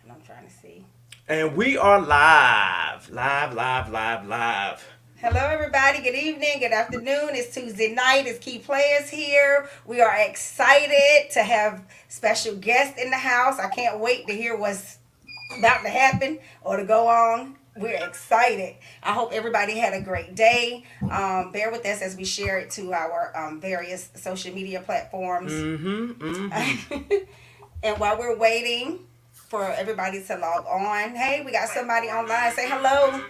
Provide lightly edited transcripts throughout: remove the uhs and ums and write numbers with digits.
And I'm trying to see. And we are live. Live, live, live, live. Hello, everybody. Good evening. Good afternoon. It's Tuesday night. It's Key Players here. We are excited to have special guests in the house. I can't wait to hear what's about to happen or to go on. We're excited. I hope everybody had a great day. Bear with us as we share it to our various social media platforms. Mm-hmm. Mm-hmm. And while we're waiting for everybody to log on, hey, we got somebody online. Say hello.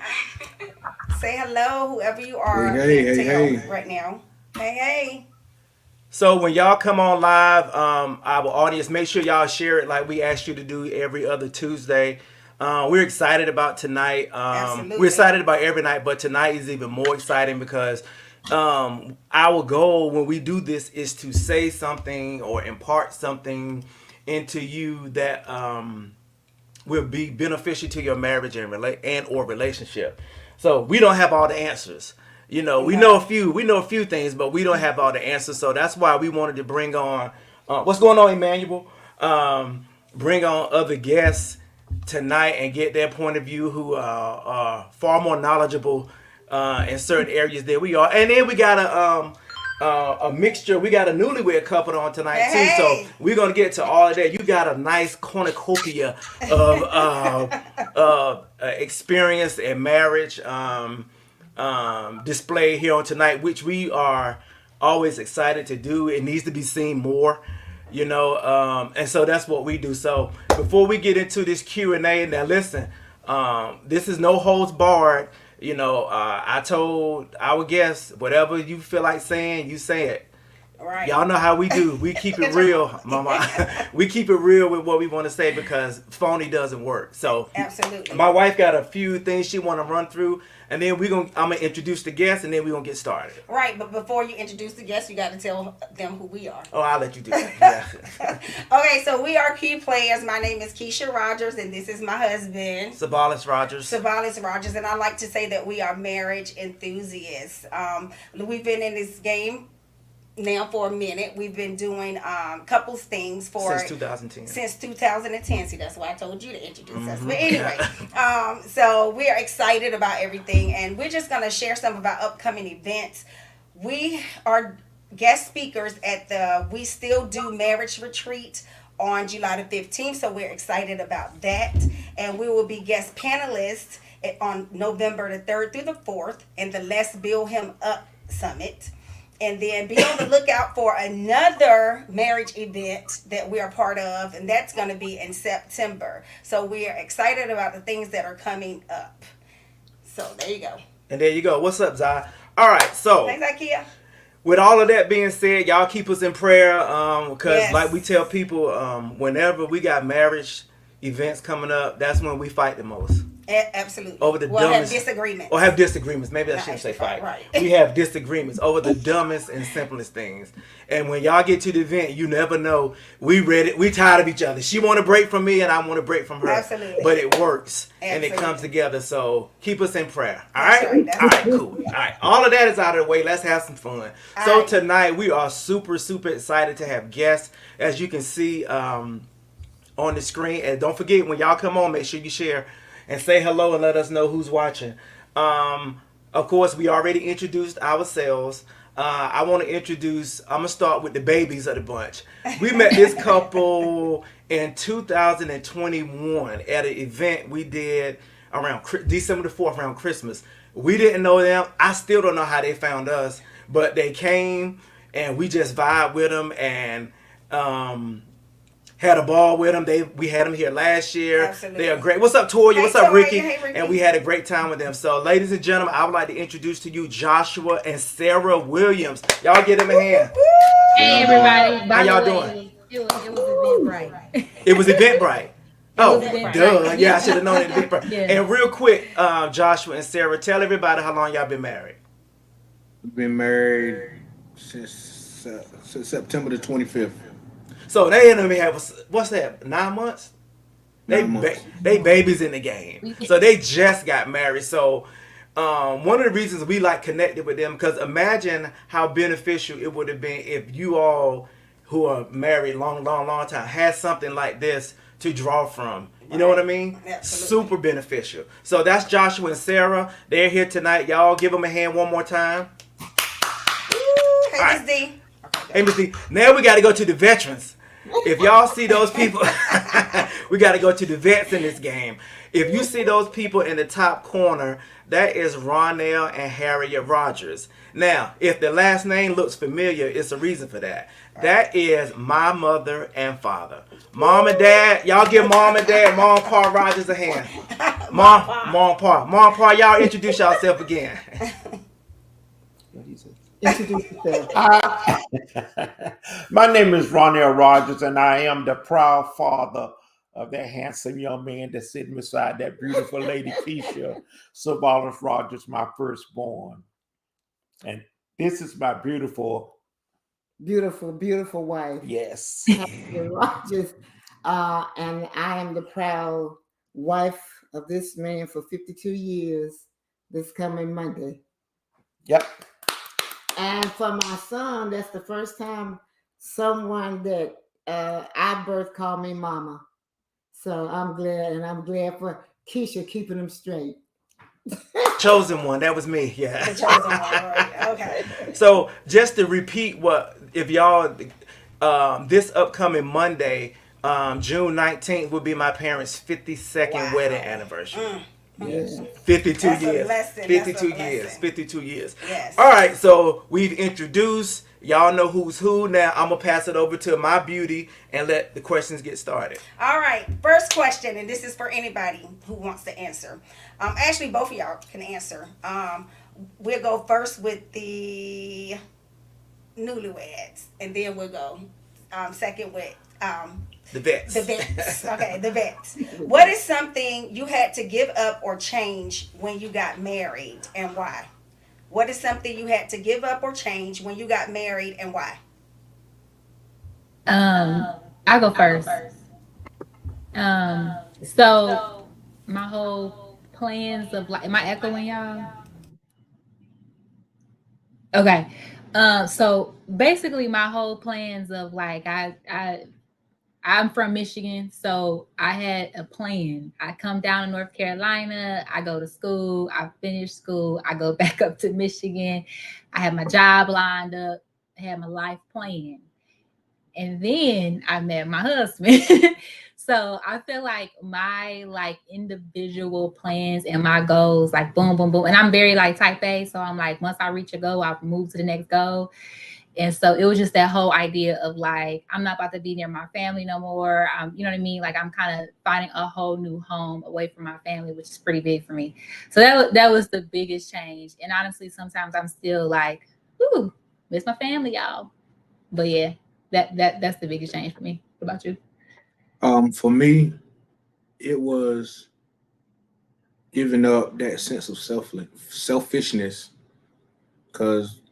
Say hello, whoever you Hey, are. hey, Can't hey, tell hey. right now. Hey, hey. So when y'all come on live, our audience, make sure y'all share it like we asked you to do every other Tuesday. We're excited about tonight. We're Absolutely. excited about every night, but tonight is even more exciting because our goal when we do this is to say something or impart something into you that will be beneficial to your marriage and or relationship. So we don't have all the answers. You know, No. we know a few things, but we don't have all the answers. So that's why we wanted to bring on what's going on, Emmanuel. Bring on other guests tonight and get their point of view who are far more knowledgeable in certain areas than we are. And then we got a mixture. We got a newlywed couple on tonight too, so Hey, we're gonna get to all of that. You got a nice cornucopia of experience and marriage display here on tonight, which we are always excited to do. It needs to be seen more, and so that's what we do. So before we get into this Q&A, now listen, this is no holds barred. I told our guests, whatever you feel like saying, you say it. all right. Y'all know how we do. We keep it Get your real, mouth. mama. We keep it real with what we want to say because phony doesn't work. So Absolutely. my wife got a few things she want to run through, and then I'm gonna introduce the guests, and then we're gonna get started. Right, but before you introduce the guests, you got to tell them who we are. Oh, I'll let you do that. Yeah. Okay, so we are Key Players. My name is Keisha Rogers, and this is my husband, Sabalis Rogers. Savalis Rogers, and I like to say that we are marriage enthusiasts. We've been in this game now for a minute. We've been doing couples things for Since 2010. since 2010. See, that's why I told you to introduce us. But Mm-hmm. anyway, so we are excited about everything, and we're just going to share some of our upcoming events. We are guest speakers at the We Still Do Marriage Retreat on July the 15th, so we're excited about that. And we will be guest panelists on November the 3rd through the 4th in the Let's Build Him Up Summit. And then be on the lookout for another marriage event that we are part of, and that's going to be in September. So we are excited about the things that are coming up. So there you go. And there you go. What's up, Zai? All right, so Thanks, IKEA. with all of that being said, y'all keep us in prayer because Yes. like we tell people, whenever we got marriage events coming up, that's when we fight the most. Absolutely. Over the we'll have dumbest disagreements. or have disagreements. Maybe I Right, shouldn't say fight. right. We have disagreements over the dumbest and simplest things. And when y'all get to the event, you never know. We ready. We tired of each other. She want to break from me, and I want to break from her. Absolutely. But it works, and it Absolutely. comes together. So keep us in prayer. All That's right. right, that's All right. right. Cool. All right. All of that is out of the way. Let's have some fun. All So right. tonight we are super excited to have guests. As you can see on the screen, and don't forget when y'all come on, make sure you share and say hello and let us know who's watching. Of course, we already introduced ourselves. I want to introduce. I'm gonna start with the babies of the bunch. We met this couple in 2021 at an event we did around December the 4th, around Christmas. We didn't know them. I still don't know how they found us, but they came and we just vibed with them and had a ball with them. We had them here last year. Absolutely. They are great. What's up, Toya? Hey, What's up, Toya. Ricky? Hey, Ricky. And we had a great time with them. So, ladies and gentlemen, I would like to introduce to you Joshua and Sarah Williams. Y'all give them a hand. Hey everybody! How By y'all the doing? way, it was Eventbrite. It was Eventbrite. Oh, was Eventbrite. duh. Yeah, I should have known it. Eventbrite. Yeah. And real quick, Joshua and Sarah, tell everybody how long y'all been married. We've been married since September the 25th. So they ain't even have what's that? 9 months. They 9 months. they babies in the game, so they just got married. So one of the reasons we like connected with them because imagine how beneficial it would have been if you all who are married long time had something like this to draw from. You know what I mean? Absolutely. Super beneficial. So that's Joshua and Sarah. They're here tonight. Y'all give them a hand one more time. Hey, All Miss right. D. Hey, Miss D. Now we got to go to the veterans. If y'all see those people, we got to go to the vets in this game. If you see those people in the top corner, that is Ronell and Harriet Rogers. Now, if the last name looks familiar, it's a reason for that. That is my mother and father. Mom and dad, y'all give mom and dad, Mom Pa Rogers a hand. Mom Pa, y'all introduce yourself again. Introduce yourself. My name is Ronell Rogers, and I am the proud father of that handsome young man that's sitting beside that beautiful lady, Keisha Savalas Rogers, my firstborn. And this is my beautiful, Beautiful wife, yes. Harriet Rogers. And I am the proud wife of this man for 52 years this coming Monday. Yep. And for my son, that's the first time someone that I birthed called me mama. So I'm glad, and I'm glad for Keisha keeping him straight. Chosen one, that was me. The Yeah. chosen one. Right. Okay. So just to repeat, what if y'all this upcoming Monday, June 19th, will be my parents' 52nd Wow. wedding anniversary. Yes. 52 That's a years. blessing. 52 That's a years. blessing. 52 years. Yes. All right, so we've introduced. Y'all know who's who. Now I'm gonna pass it over to my beauty and let the questions get started. All right. First question, and this is for anybody who wants to answer. Actually, both of y'all can answer. We'll go first with the newlyweds, and then we'll go second with The vets. the vets. Okay, the vets. What is something you had to give up or change when you got married, and why? What is something you had to give up or change when you got married, and why? I'll go first. So my whole plans of like, am I echoing y'all? Okay. So basically my whole plans of like, I'm from Michigan, so I had a plan. I come down to North Carolina, I go to school, I finish school, I go back up to Michigan. I had my job lined up, I had my life plan. And then I met my husband. So I feel like my like individual plans and my goals, like boom, boom, boom. And I'm very like type A. So I'm like, once I reach a goal, I'll move to the next goal. And so it was just that whole idea of like, I'm not about to be near my family no more. You know what I mean? Like I'm kind of finding a whole new home away from my family, which is pretty big for me. So that was the biggest change. And honestly, sometimes I'm still like, ooh, miss my family, y'all. But yeah, that's the biggest change for me. What about you? For me, it was giving up that sense of selfishness. Because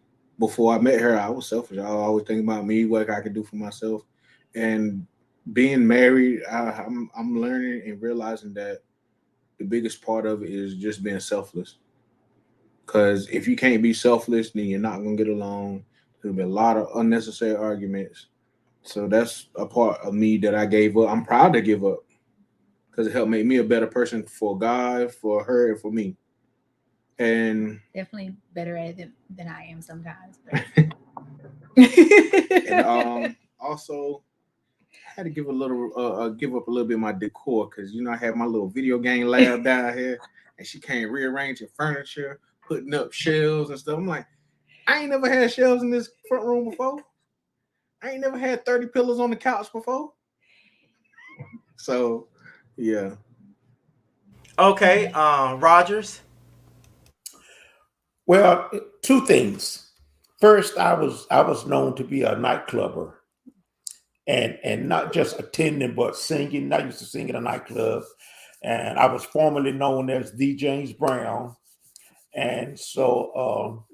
before I met her, I was selfish. I was always thinking about me, what I could do for myself. And being married, I'm learning and realizing that the biggest part of it is just being selfless. Because if you can't be selfless, then you're not gonna get along. There'll be a lot of unnecessary arguments. So that's a part of me that I gave up. I'm proud to give up because it helped make me a better person for God, for her, and for me. And Definitely better at it than I am sometimes. But... and also I had to give give up a little bit of my decor because I have my little video game lab down here, and she can't rearrange her furniture, putting up shelves and stuff. I'm like, I ain't never had shelves in this front room before. I ain't never had 30 pillows on the couch before. So, yeah. Okay, Rogers. Well, two things. First, I was known to be a nightclubber, and not just attending but singing. I used to sing in a nightclub, and I was formerly known as D. James Brown, and so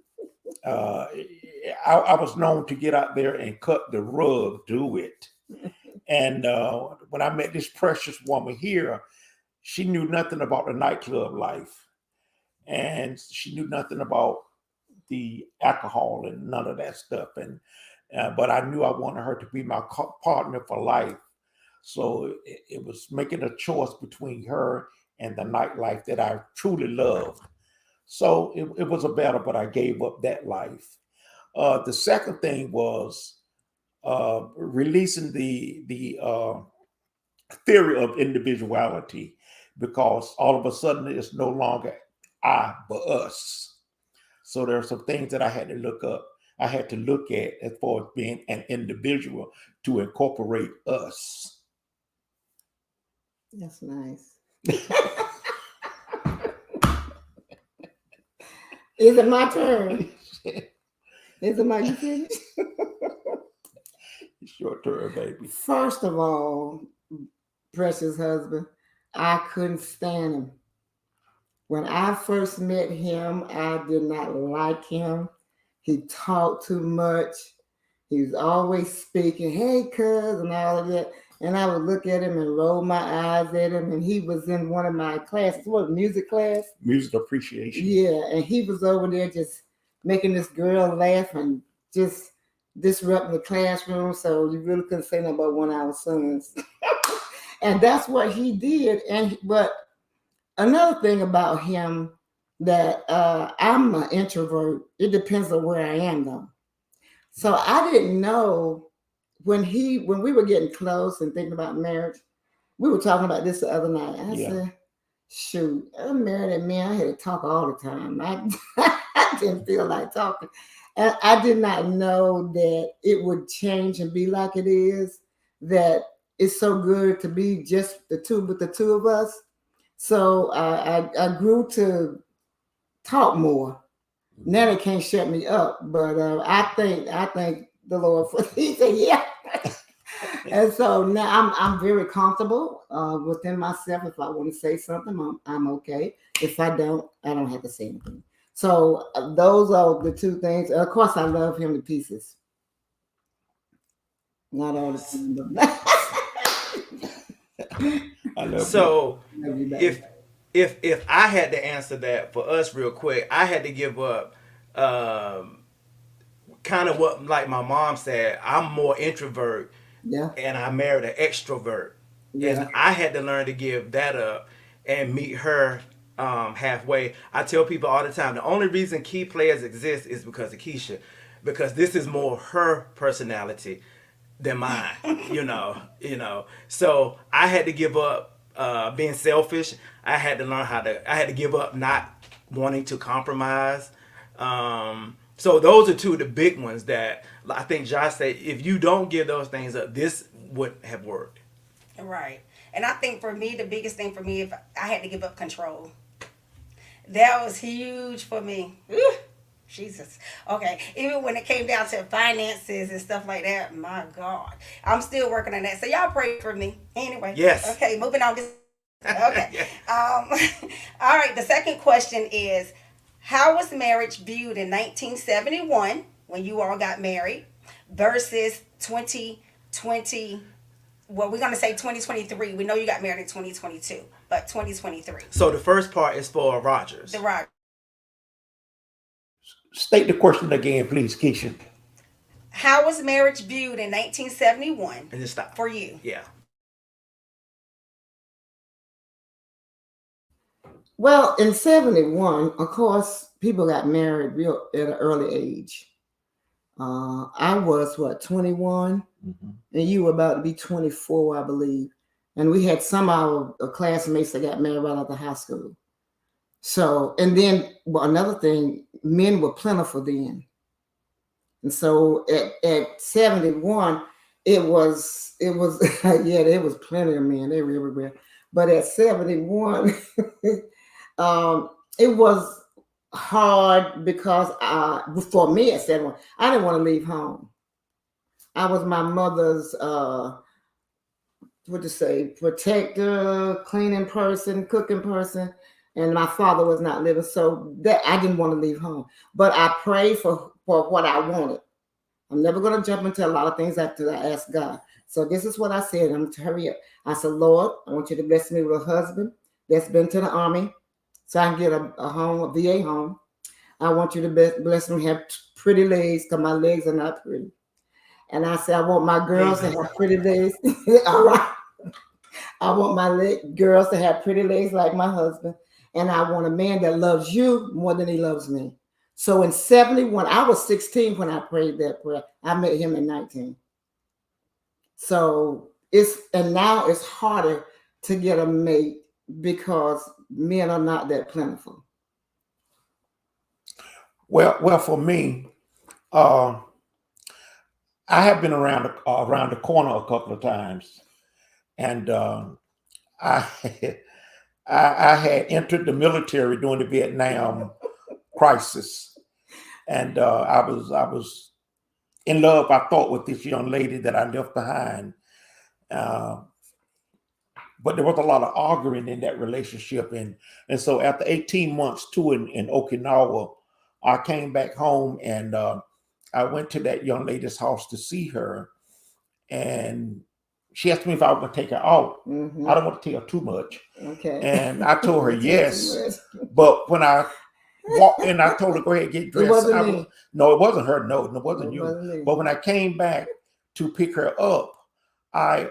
I was known to get out there and cut the rug, do it. And when I met this precious woman here, she knew nothing about the nightclub life, and she knew nothing about the alcohol and none of that stuff. And but I knew I wanted her to be my partner for life. So it was making a choice between her and the nightlife that I truly loved. So it was a battle, but I gave up that life. The second thing was releasing the theory of individuality, because all of a sudden it's no longer I but us. So there are some things that I had to look up. I had to look at as far as being an individual to incorporate us. That's nice. Is it my turn? Is it my you finished? It's your turn, baby. First of all, precious husband, I couldn't stand him. When I first met him, I did not like him. He talked too much. He was always speaking, hey, cuz, and all of that. And I would look at him and roll my eyes at him. And he was in one of my classes, what, music class? Music appreciation. Yeah, and he was over there just making this girl laugh and just disrupting the classroom. So you really couldn't say nothing about one of our sons. And that's what he did. But another thing about him that I'm an introvert. It depends on where I am though. So I didn't know when we were getting close and thinking about marriage. We were talking about this the other night. I said, shoot, I'm married at man. I had to talk all the time. I didn't feel like talking. And I did not know that it would change and be like it is, that it's so good to be just the two of us. So I grew to talk more. Now they can't shut me up, but I thank the Lord for he said, yeah. And so now I'm very comfortable within myself. If I want to say something, I'm okay. If I don't have to say anything. So those are the two things. Of course, I love him to pieces. Not all the time, but I love So love you back. if I had to answer that for us real quick, I had to give up kind of what like my mom said. I'm more introvert, Yeah. and I married an extrovert, Yeah. and I had to learn to give that up and meet her halfway. I tell people all the time the only reason Key Players exist is because of Keisha, because this is more her personality than mine. you know. So I had to give up being selfish. I had to give up not wanting to compromise. So those are two of the big ones that I think Josh said, if you don't give those things up, this wouldn't have worked. Right. And I think for me, the biggest thing for me, if I had to give up control, that was huge for me. Whew, Jesus. Okay. Even when it came down to finances and stuff like that, my God. I'm still working on that. So y'all pray for me. Anyway. Yes. Okay, moving on. Okay. Yeah. All right. The second question is, how was marriage viewed in 1971 when you all got married versus 2020? Well, we're going to say 2023. We know you got married in 2022, but 2023. So the first part is for Rogers. The Rock. State the question again, please, Keisha. How was marriage viewed in 1971 And just stop. for you? Yeah. Well, in 71, of course, people got married real at an early age. I was 21, and you were about to be 24, I believe. And we had some of our classmates that got married right after high school. So, and then another thing, men were plentiful then. And so at 71, it was yeah, there was plenty of men. They were everywhere. But at 71, it was hard because for me at 71, I didn't want to leave home. I was my mother's protector, cleaning person, cooking person, and my father was not living, so that I didn't want to leave home. But I prayed for what I wanted. I'm never going to jump into a lot of things after I ask God. So this is what I said. I'm going to hurry up. I said, Lord, I want you to bless me with a husband that's been to the Army, so I can get a home, a VA home. I want you to bless me have pretty legs, because my legs are not pretty. And I said, I want my girls to have pretty legs. All right. I want my girls to have pretty legs like my husband, and I want a man that loves you more than he loves me. So in 71, I was 16 when I prayed that prayer. I met him in 19. So now it's harder to get a mate because men are not that plentiful. Well, for me, uh, I have been around the corner a couple of times, and I I had entered the military during the Vietnam crisis, and I was in love. I thought with this young lady that I left behind, uh, but there was a lot of arguing in that relationship, and so after 18 months touring in Okinawa, I came back home and I went to that young lady's house to see her, and she asked me if I was going to take her out. Mhm. I don't want to tell her too much. Okay. And I told her Don't tell yes. too much. But when I walked in, I told her, go ahead, get dressed. wasn't me. No, it wasn't her. No, it wasn't It you. wasn't me. But when I came back to pick her up, when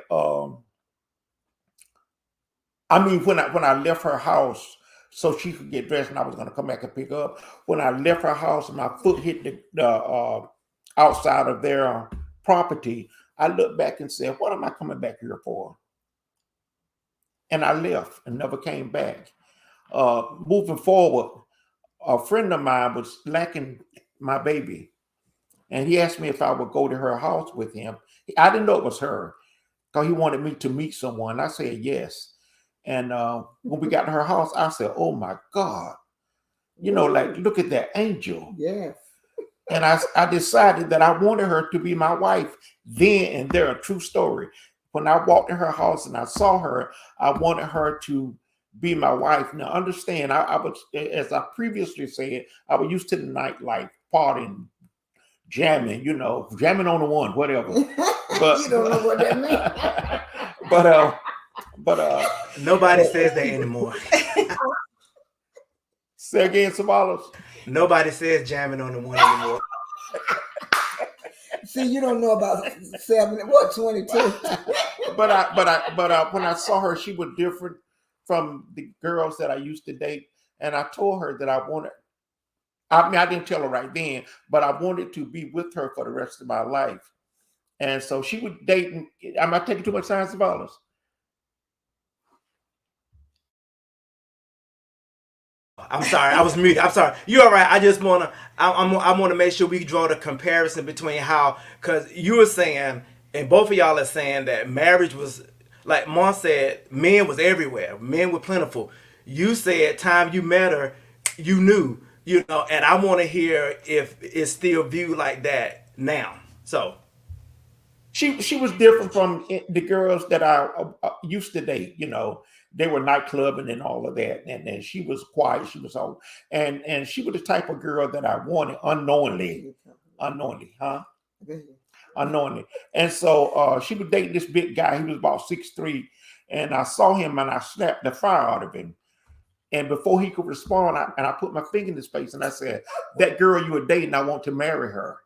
I left her house so she could get dressed and I was going to come back and pick her up, when I left her house and my foot hit the outside of their property, I looked back and said, what am I coming back here for? And I left and never came back. Moving forward, a friend of mine was lacking my baby, and he asked me if I would go to her house with him. I didn't know it was her because he wanted me to meet someone. I said yes. And when we got to her house, I said, oh my God, like, look at that angel. Yes. And I decided that I wanted her to be my wife then and there, a true story. When I walked in her house and I saw her, I wanted her to be my wife. Now, understand, I was, as I previously said, I was used to the nightlife, partying, jamming, jamming on the one, whatever. But you don't know what that means. but Nobody says that anymore. say again, Savalas. Nobody says jamming on the one anymore. See, you don't know about 22. But when I saw her, she was different from the girls that I used to date, and I told her that I wanted. I mean, I didn't tell her right then, but I wanted to be with her for the rest of my life. And so she was dating. Am I taking too much time, Savalas? I'm sorry, I was muted. I'm sorry. You're all right. I just wanna, I want to make sure we draw the comparison between how, because you were saying, and both of y'all are saying that marriage was, like Mom said, men was everywhere. Men were plentiful. You said time you met her, you knew, and I want to hear if it's still viewed like that now. So She was different from the girls that I used to date. They were nightclubbing and all of that, and she was quiet. She was all, and she was the type of girl that I wanted unknowingly, huh? Unknowingly. And so she was dating this big guy. He was about 6'3", and I saw him and I slapped the fire out of him. And before he could respond, I put my finger in his face and I said, "That girl you were dating, I want to marry her."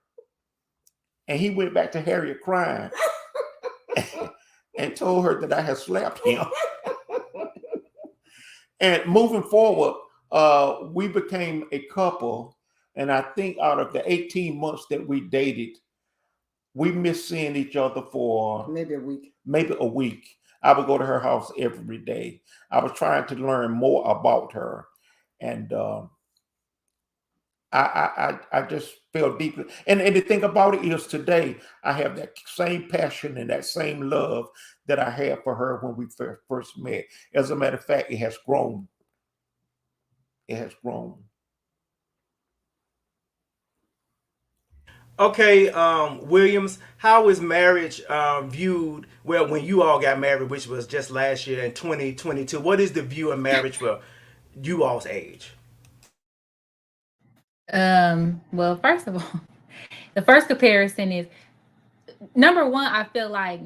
And he went back to Harriet crying and told her that I had slapped him. And moving forward, we became a couple. And I think out of the 18 months that we dated, we missed seeing each other for maybe a week. I would go to her house every day. I was trying to learn more about her. And I just felt deeply. And the thing about it is today, I have that same passion and that same love that I had for her when we first met. As a matter of fact, it has grown. It has grown. okay, Williams, how is marriage viewed? Well, when you all got married, which was just last year in 2022, what is the view of marriage for you all's age? Well, first of all, the first comparison is number one. I feel like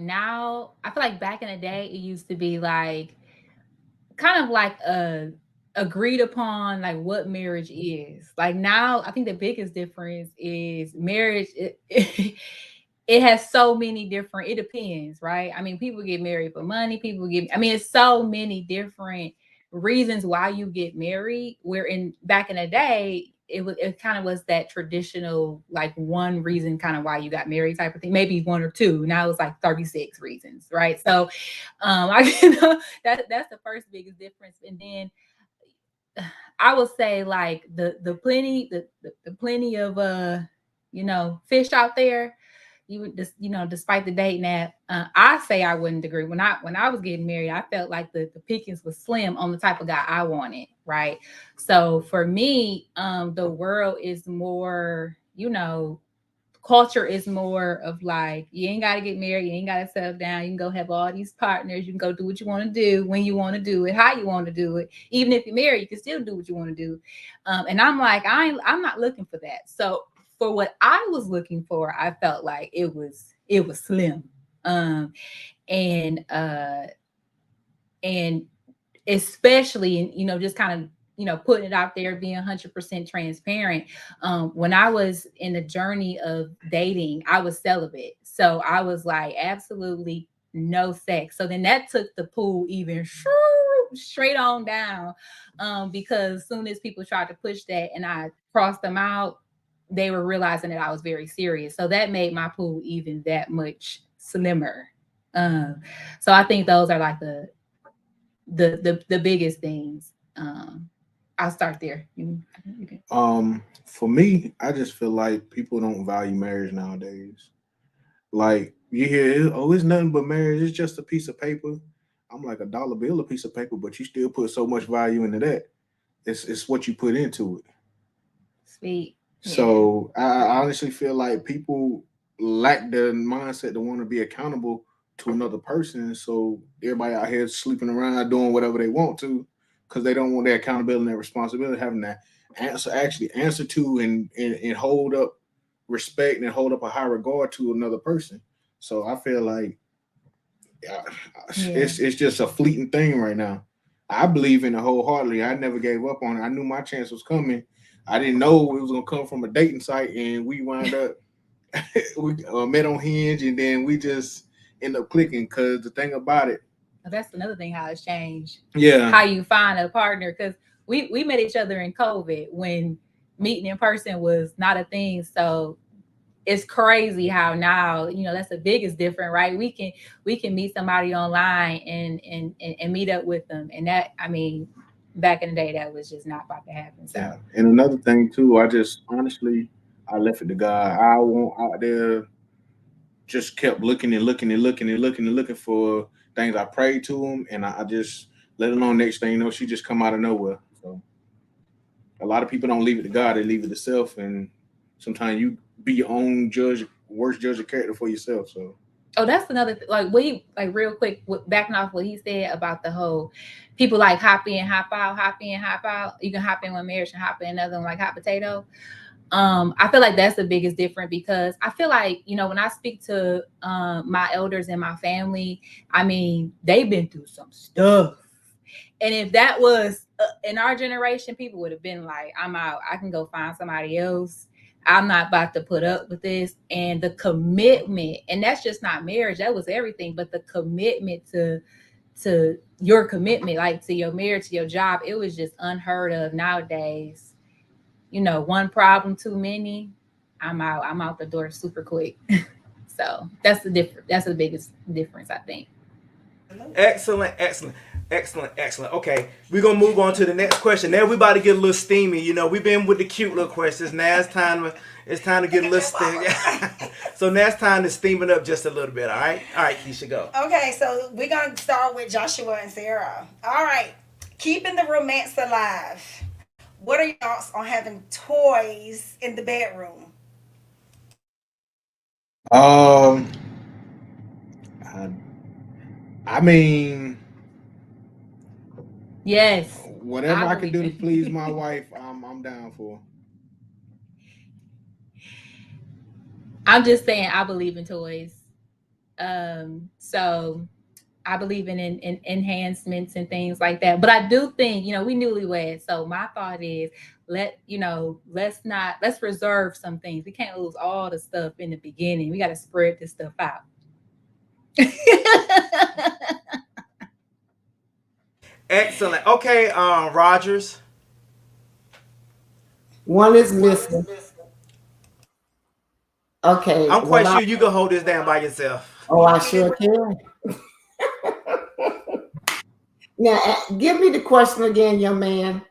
back in the day, it used to be like kind of like a agreed upon like what marriage is. Like now, I think the biggest difference is marriage. it has so many different, it depends, right? I mean, people get married for money, it's so many different reasons why you get married. Where in back in the day, it kind of was that traditional, like one reason kind of why you got married type of thing, maybe one or two. Now it's like 36 reasons, right? So that's the first biggest difference. And then I would say like the plenty of fish out there. You would just, despite the dating app, I say I wouldn't agree. When I was getting married, I felt like the pickings was slim on the type of guy I wanted, right? So for me, the world is more, culture is more of like, you ain't got to get married, you ain't got to settle down, you can go have all these partners, you can go do what you want to do, when you want to do it, how you want to do it. Even if you're married, you can still do what you want to do. And I'm like, I'm not looking for that. So for what I was looking for, I felt like it was slim. And and especially, just kind of, putting it out there, being 100% transparent. When I was in the journey of dating, I was celibate. So I was like, absolutely no sex. So then that took the pool even straight on down. Because as soon as people tried to push that and I crossed them out, they were realizing that I was very serious. So that made my pool even that much slimmer. So I think those are like the biggest things. I'll start there. You can. For me, I just feel like people don't value marriage nowadays. Like you hear, oh, it's nothing but marriage. It's just a piece of paper. I'm like, a dollar bill, a piece of paper, but you still put so much value into that. It's what you put into it. Sweet. Yeah. So I honestly feel like people lack the mindset to want to be accountable to another person. So everybody out here sleeping around doing whatever they want to because they don't want their accountability and their responsibility, having that answer to and hold up respect and hold up a high regard to another person. So I feel like uh, it's just a fleeting thing right now. I believe in it wholeheartedly. I never gave up on it. I knew my chance was coming. I didn't know it was gonna come from a dating site, and we wound up we met on Hinge, and then we just end up clicking. Because the thing about it, That's another thing how it's changed. yeah, How you find a partner, because we met each other in COVID when meeting in person was not a thing. So it's crazy how now, that's the biggest difference, right? We can meet somebody online and meet up with them, and that, I mean, back in the day, that was just not about to happen. So yeah. And another thing too, I just honestly I left it to God. I won't out there just kept looking and looking and looking and looking and looking for things. I prayed to him, and I just let it on. Next thing you know, she just come out of nowhere. So a lot of people don't leave it to God; they leave it to self, and sometimes you be your own judge, worst judge of character for yourself. So oh, that's another like real quick, backing off what he said about the whole people like hop in, hop out, hop in, hop out. You can hop in one marriage and hop in another one, like hot potato. I feel like that's the biggest difference, because I feel like, when I speak to my elders and my family, I mean, they've been through some stuff. And if that was in our generation, people would have been like, I'm out. I can go find somebody else. I'm not about to put up with this. And the commitment, and that's just not marriage, that was everything, but the commitment to your commitment, like to your marriage, to your job, it was just unheard of nowadays. One problem too many, I'm out the door super quick. So that's the biggest difference, I think. Excellent, excellent, excellent, excellent. Okay, we're gonna move on to the next question. Now we about to get a little steamy. We've been with the cute little questions. Now it's time to get a little steamy. So now it's time to steam it up just a little bit. All right, Keisha, go. Okay, so we're gonna start with Joshua and Sarah. All right, keeping the romance alive. What are your thoughts on having toys in the bedroom? um, I, I mean, Yes, whatever I I can believe do to it. please my wife, I'm down for. I'm just saying, I believe in toys. So I believe in enhancements and things like that. But I do think, we newlyweds. So my thought is, let's reserve some things. We can't lose all the stuff in the beginning. We got to spread this stuff out. Excellent. Okay, Rogers. One is missing. Okay. I'm quite sure you can hold this down by yourself. Oh, I sure can. Now, give me the question again, young man.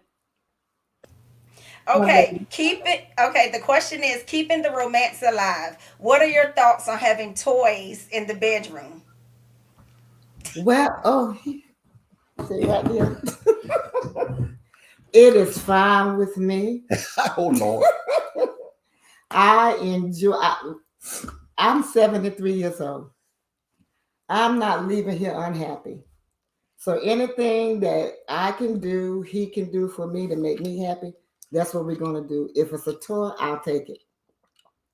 Okay, the question is keeping the romance alive. What are your thoughts on having toys in the bedroom? Well, see right there. It is fine with me. Oh Lord. I enjoy. I'm 73 years old. I'm not leaving here unhappy. So anything that I can do, he can do for me to make me happy, that's what we're going to do. If it's a toy, I'll take it.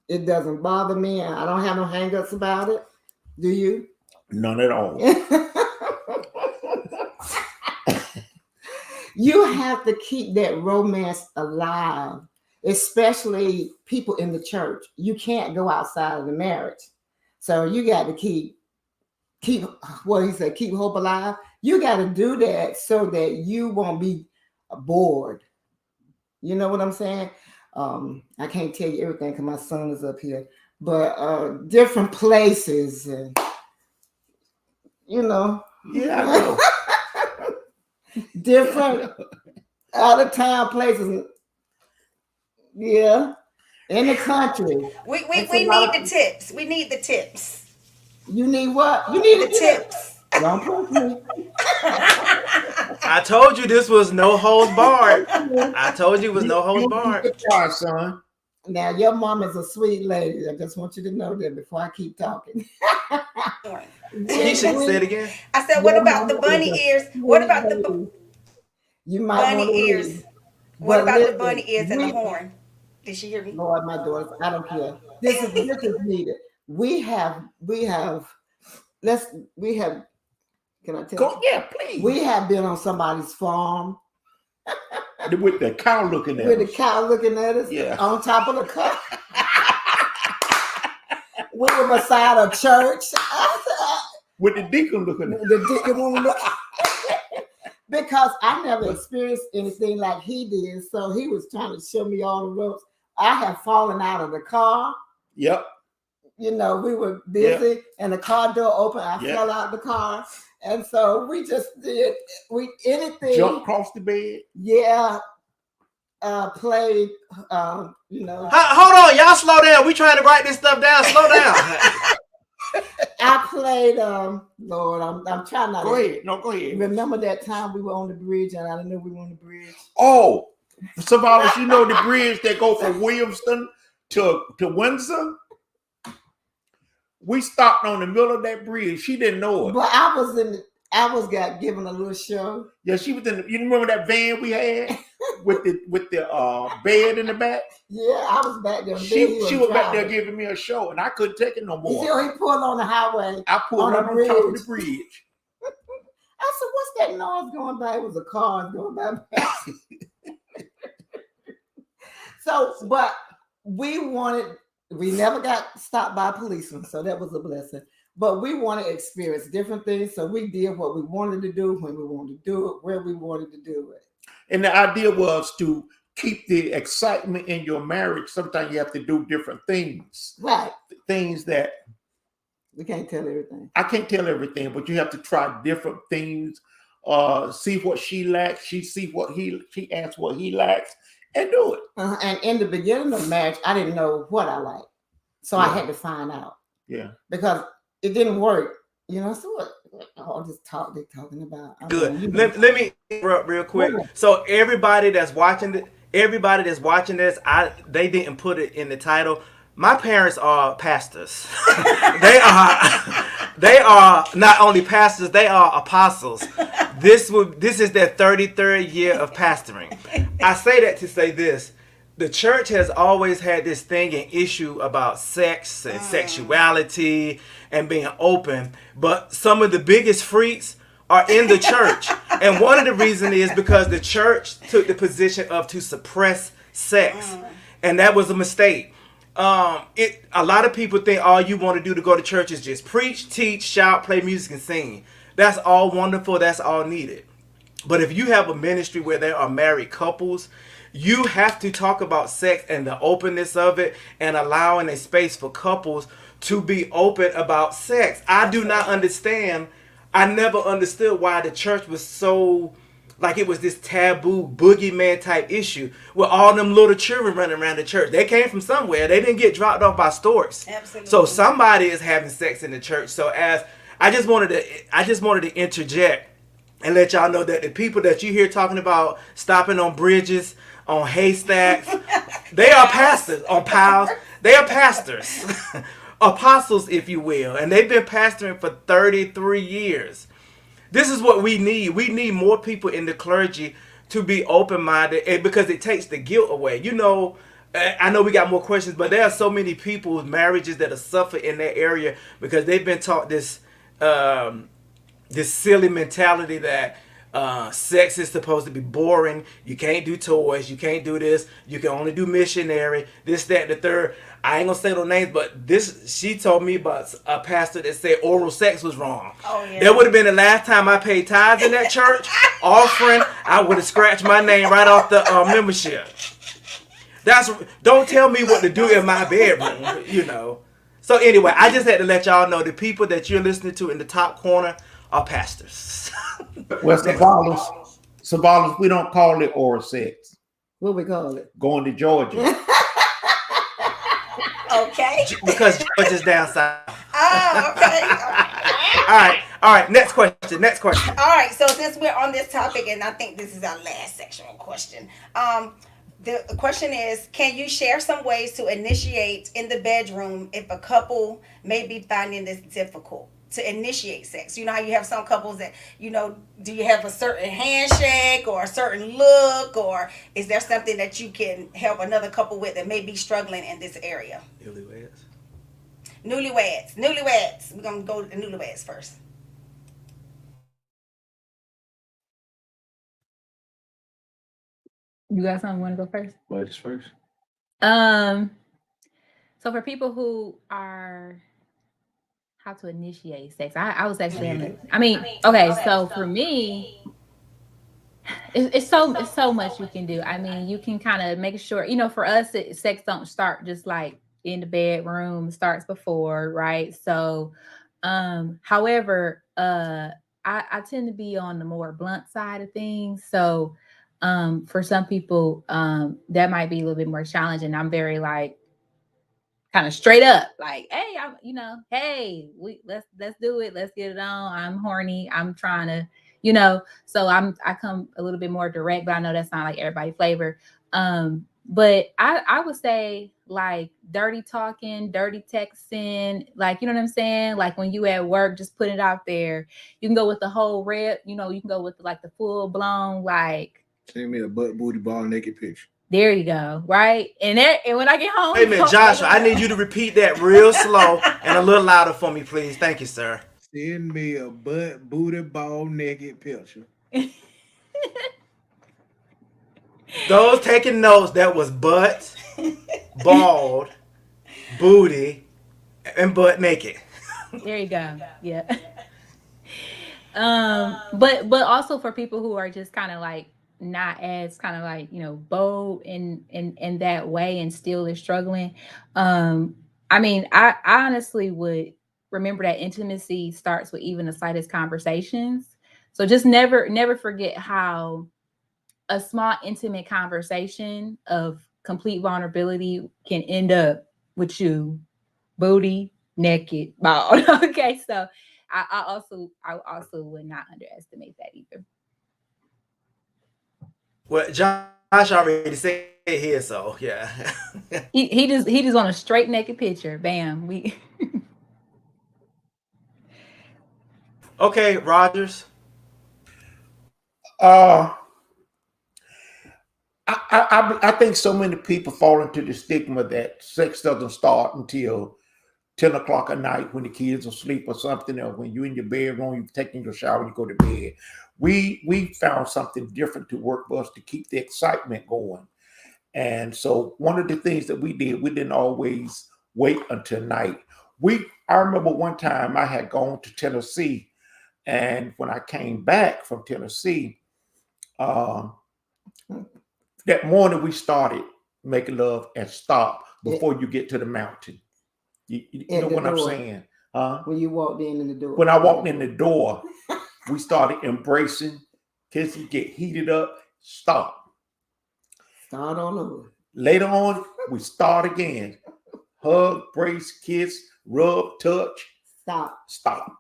It doesn't bother me. I don't have no hang-ups about it. Do you? None at all. You have to keep that romance alive, especially people in the church. You can't go outside of the marriage. So you got to keep what he said, keep hope alive. You got to do that so that you won't be bored. You know what I'm saying? I can't tell you everything because my son is up here, but different places, and Yeah, I know. different out of town places. Yeah, in the country. We That's a need lot the of- tips. We need the tips. You need what? You need The tips. Don't push me. I told you this was no holds barred. I told you it was no holds barred. Good try, son. Now your mom is a sweet lady. I just want you to know that before I keep talking. Keisha, say it again. I said, what about the bunny ears? What about the You might want bunny to ears? leave. What But about the listen, bunny ears and the we- horn? Did she hear me? Lord, my daughters, I don't care. This is needed. We have. Can I tell Go, you? yeah, please. We have been on somebody's farm With the cow looking at with the us. cow looking at us Yeah. on top of the car. We were beside a church. With the deacon looking at us. The deacon won't look. Because I never experienced anything like he did. So he was trying to show me all the ropes. I have fallen out of the car. Yep. You know, we were busy and the car door opened. I Yeah. fell out the car. And so we just did anything. Jump across the bed. Yeah. Played, Hold on, y'all slow down. We trying to write this stuff down. Slow down. I played, Lord, I'm trying not Go to ahead. No, go ahead. remember that time we were on the bridge and I didn't know we were on the bridge. Oh, Savalas, you know the bridge that go from Williamston to Windsor? We stopped on the middle of that bridge. She didn't know it. But I was got given a little show. Yeah, she was in. You remember that van we had with the bed in the back? Yeah, I was back there. She was back there giving me a show, and I couldn't take it no You more. see how he pulled on the highway. I pulled on right the on top of bridge. the bridge. I said, "What's that noise going by?" It was a car going by. So, but we never got stopped by a policeman, so that was a blessing. But we want to experience different things, so we did what we wanted to do when we wanted to do it, where we wanted to do it. And the idea was to keep the excitement in your marriage. Sometimes you have to do different things, Right? things that We can't tell everything. I can't tell everything, but you have to try different things. See what she lacks. She asks what he lacks, and do it. And in the beginning of marriage, I didn't know what I liked, so I had to find out Yeah. because it didn't work. You know, so what all this talk they're talking about? I mean, Good. Let me interrupt real quick. So everybody that's watching this, they didn't put it in the title. My parents are pastors. they are not only pastors, they are apostles. This is their 33rd year of pastoring. I say that to say this. The church has always had this thing and issue about sex and sexuality and being open, but some of the biggest freaks are in the church. And one of the reasons is because the church took the position of to suppress sex. And that was a mistake. A lot of people think all you want to do to go to church is just preach, teach, shout, play music, and sing. That's all wonderful. That's all needed. But if you have a ministry where there are married couples, you have to talk about sex and the openness of it and allowing a space for couples to be open about sex. I do not understand. I never understood why the church was so, like it was this taboo boogeyman type issue with all them little children running around the church. They came from somewhere. They didn't get dropped off by storks. Absolutely. So somebody is having sex in the church. So I just wanted to interject and let y'all know that the people that you hear talking about stopping on bridges, on haystacks, they are pastors, on piles. They are pastors, apostles, if you will, and they've been pastoring for 33 years. This is what we need. We need more people in the clergy to be open-minded, because it takes the guilt away. You know, I know we got more questions, but there are so many people with marriages that are suffering in that area because they've been taught this silly mentality that sex is supposed to be boring. You can't do toys. You can't do this. You can only do missionary. This, that, and the third. I ain't gonna say no names, but she told me about a pastor that said oral sex was wrong. Oh, yeah. That would have been the last time I paid tithes in that church. Offering, I would have scratched my name right off the membership. Don't tell me what to do in my bedroom, you know. So anyway, I just had to let y'all know the people that you're listening to in the top corner are pastors. Well, Savalas, we don't call it oral sex. What we call it? Going to Georgia. Okay. Because Georgia's down south. Oh, okay. All right. Next question. All right. So since we're on this topic, and I think this is our last sexual question, the question is: can you share some ways to initiate in the bedroom if a couple may be finding this difficult to initiate sex? You know how you have some couples that, you know, do you have a certain handshake or a certain look, or is there something that you can help another couple with that may be struggling in this area? Newlyweds. We're gonna go to the newlyweds first. You got something? Want to go first? Ladies first. So for people who are how to initiate sex, I was actually okay. So for me, it's so much you can do. I mean, you can kind of make sure, you know, for us, sex don't start just like in the bedroom. It starts before, right? So, however, I tend to be on the more blunt side of things. So, for some people, that might be a little bit more challenging. I'm very like kind of straight up, like, hey, hey, let's do it. Let's get it on. I'm horny. I'm trying to, you know, so I come a little bit more direct, but I know that's not like everybody's flavor. But I would say like dirty talking, dirty texting, like, you know what I'm saying? Like when you at work, just put it out there. You can go with the whole red, you know, you can go with like the full blown, like, send me a butt booty ball naked picture. there you go, right? And when I get home, Wait a minute, Joshua, I need you to repeat that real slow and a little louder for me, please. Thank you, sir. Send me a butt booty ball naked picture. Those taking notes, that was butt, bald, booty, and butt naked. There you go. Yeah. But also for people who are just kind of like not as kind of like, you know, bold in that way and still is struggling. I mean, I honestly would remember that intimacy starts with even the slightest conversations. So just never forget how a small intimate conversation of complete vulnerability can end up with you booty naked bald. Okay, so I also would not underestimate that either. Well, Josh already said it here, so yeah. he just on a straight naked picture. Bam. Okay, Rogers. I think so many people fall into the stigma that sex doesn't start until 10 o'clock at night when the kids are asleep or something, or when you're in your bedroom, you're taking your shower, you go to bed. We found something different to work for us to keep the excitement going. And so one of the things that we did, we didn't always wait until night. I remember one time I had gone to Tennessee, and when I came back from Tennessee, that morning we started making love and stop before you get to the mountain. You know what I'm saying? When you walked in the door. When I walked in the door, we started embracing, kissing, get heated up, stop. Start all over. Later on, we start again. Hug, brace, kiss, rub, touch. Stop.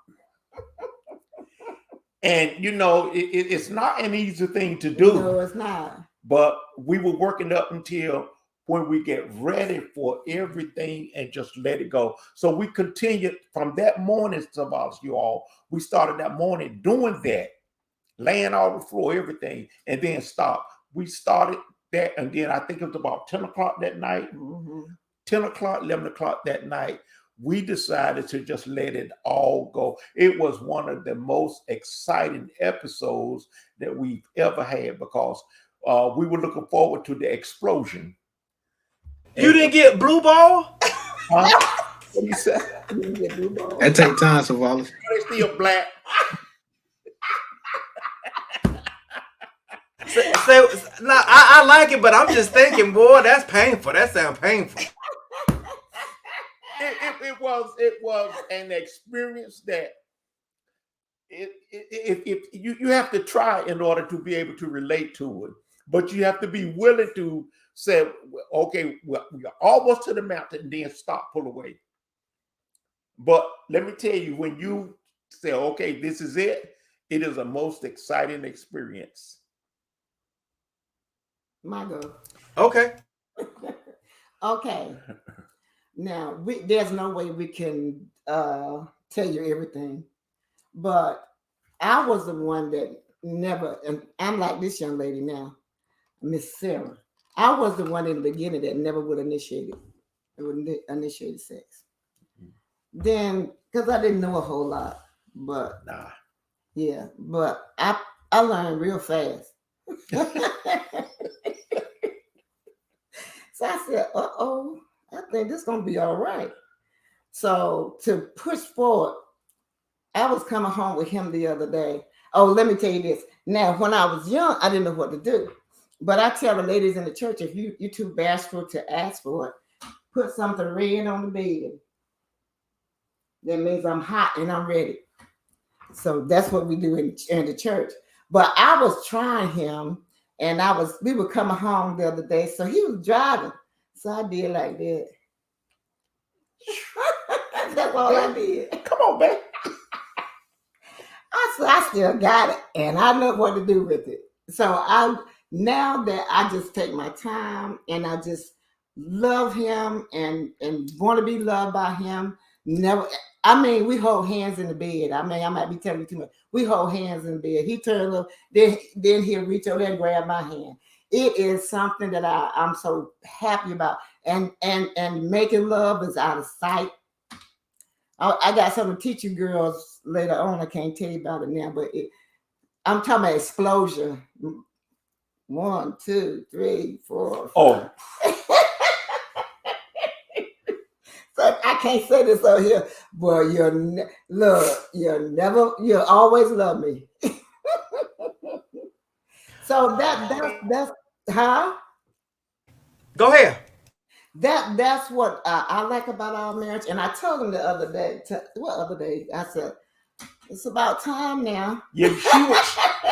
And it's not an easy thing to do. No, it's not. But we were working up until when we get ready for everything and just let it go. So we continued from that morning, Savalas, you all. We started that morning doing that, laying on the floor, everything, and then stop. We started that, and then I think it was about 10 o'clock that night, 10 o'clock, 11 o'clock that night, we decided to just let it all go. It was one of the most exciting episodes that we've ever had because we were looking forward to the explosion. You didn't get blue ball? Huh? What you say? That take time, Savalas. They still black. No, I like it, but I'm just thinking, boy, that's painful. That sounds painful. It was an experience that if you have to try in order to be able to relate to it, but you have to be willing to say, okay, well, we're almost to the mountain, and then stop, pull away. But let me tell you, when you say, okay, this is it is a most exciting experience. My go. Okay. Okay. Now, there's no way we can tell you everything, but I was the one that never, and I'm like this young lady now, Miss Sarah. I was the one in the beginning that never would initiate sex. Then, because I didn't know a whole lot, but yeah, but I learned real fast. So I said, I think this is going to be all right. So to push forward, I was coming home with him the other day. Oh, let me tell you this. Now, when I was young, I didn't know what to do. But I tell the ladies in the church, if you're too bashful to ask for it, put something red on the bed. That means I'm hot and I'm ready. So that's what we do in the church. But I was trying him, and we were coming home the other day, so he was driving. So I did like that. That's all I did. Come on, babe. I still got it, and I know what to do with it. So now that I just take my time and I just love him and want to be loved by him. Never. I mean, we hold hands in the bed. I mean, I might be telling you too much. We hold hands in the bed. He turns up, then he'll reach over there and grab my hand. It is something that I'm so happy about. And making love is out of sight. I got something to teach you girls later on. I can't tell you about it now, but I'm talking about explosion. 1, 2, 3, 4, 5. Oh. So I can't say this over here, but you'll always love me. So that's how. Go ahead. That's what I like about our marriage. And I told him the other day, I said, it's about time now. Yeah,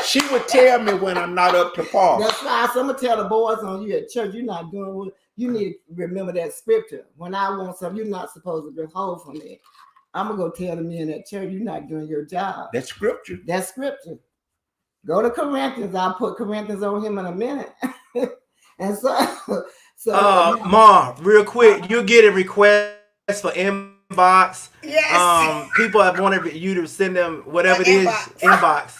she would tell me when I'm not up to par. That's why I'm gonna tell the boys on you at church, you're not doing what you need to remember that scripture. When I want something, you're not supposed to withhold from it. I'm gonna go tell the men at church, you're not doing your job. That's scripture. That's scripture. Go to Corinthians. I'll put Corinthians on him in a minute. And so Ma, real quick, you're getting requests for inbox. Yes. People have wanted you to send them whatever it is. Inbox.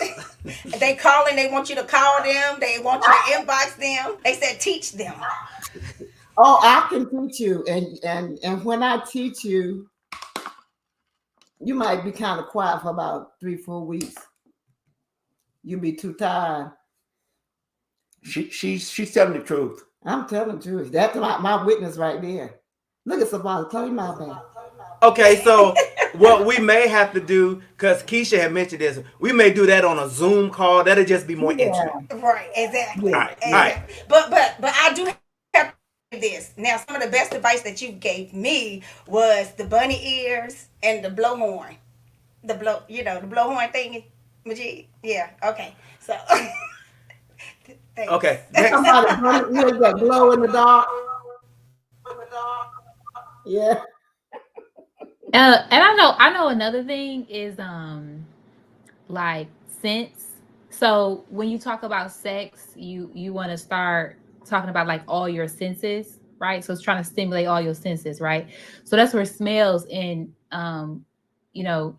They calling. They want you to call them. They want you to inbox them. They said teach them. Oh, I can teach you, and when I teach you, you might be kind of quiet for about 3-4 weeks. You'll be too tired. She's telling the truth. I'm telling the truth. That's my witness right there. Look at somebody. Close your mouth back. Okay, so what we may have to do, because Keisha had mentioned this, we may do that on a Zoom call. That'll just be more Yeah. intimate. Right, exactly. Yeah. All right, all Exactly. But I do have to say this. Now, some of the best advice that you gave me was the bunny ears and the blowhorn. The blowhorn thing, Majid. Yeah. Okay. So. Thanks. Okay. Somebody bunny ears that glow in the dark. Yeah. And I know another thing is like sense. So when you talk about sex, you want to start talking about like all your senses, right? So it's trying to stimulate all your senses, right? So that's where smells and you know,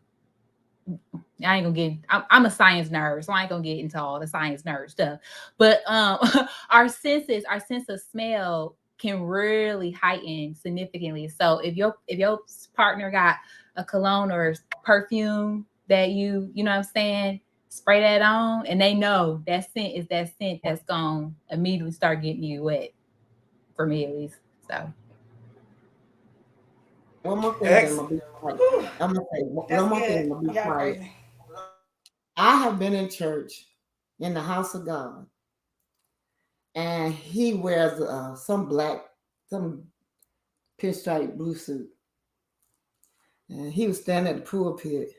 I ain't gonna get. I'm a science nerd, so I ain't gonna get into all the science nerd stuff. But our senses, our sense of smell, can really heighten significantly. So if your partner got a cologne or perfume that you know what I'm saying, spray that on, and they know that scent is that scent that's gonna immediately start getting you wet. For me, at least. So. One more thing, X. I'm gonna be quiet. I'm gonna say That's one more good. thing. I'm gonna be Y'all quiet. crazy. I have been in church in the house of God, and he wears some pinstripe blue suit, and he was standing at the pulpit,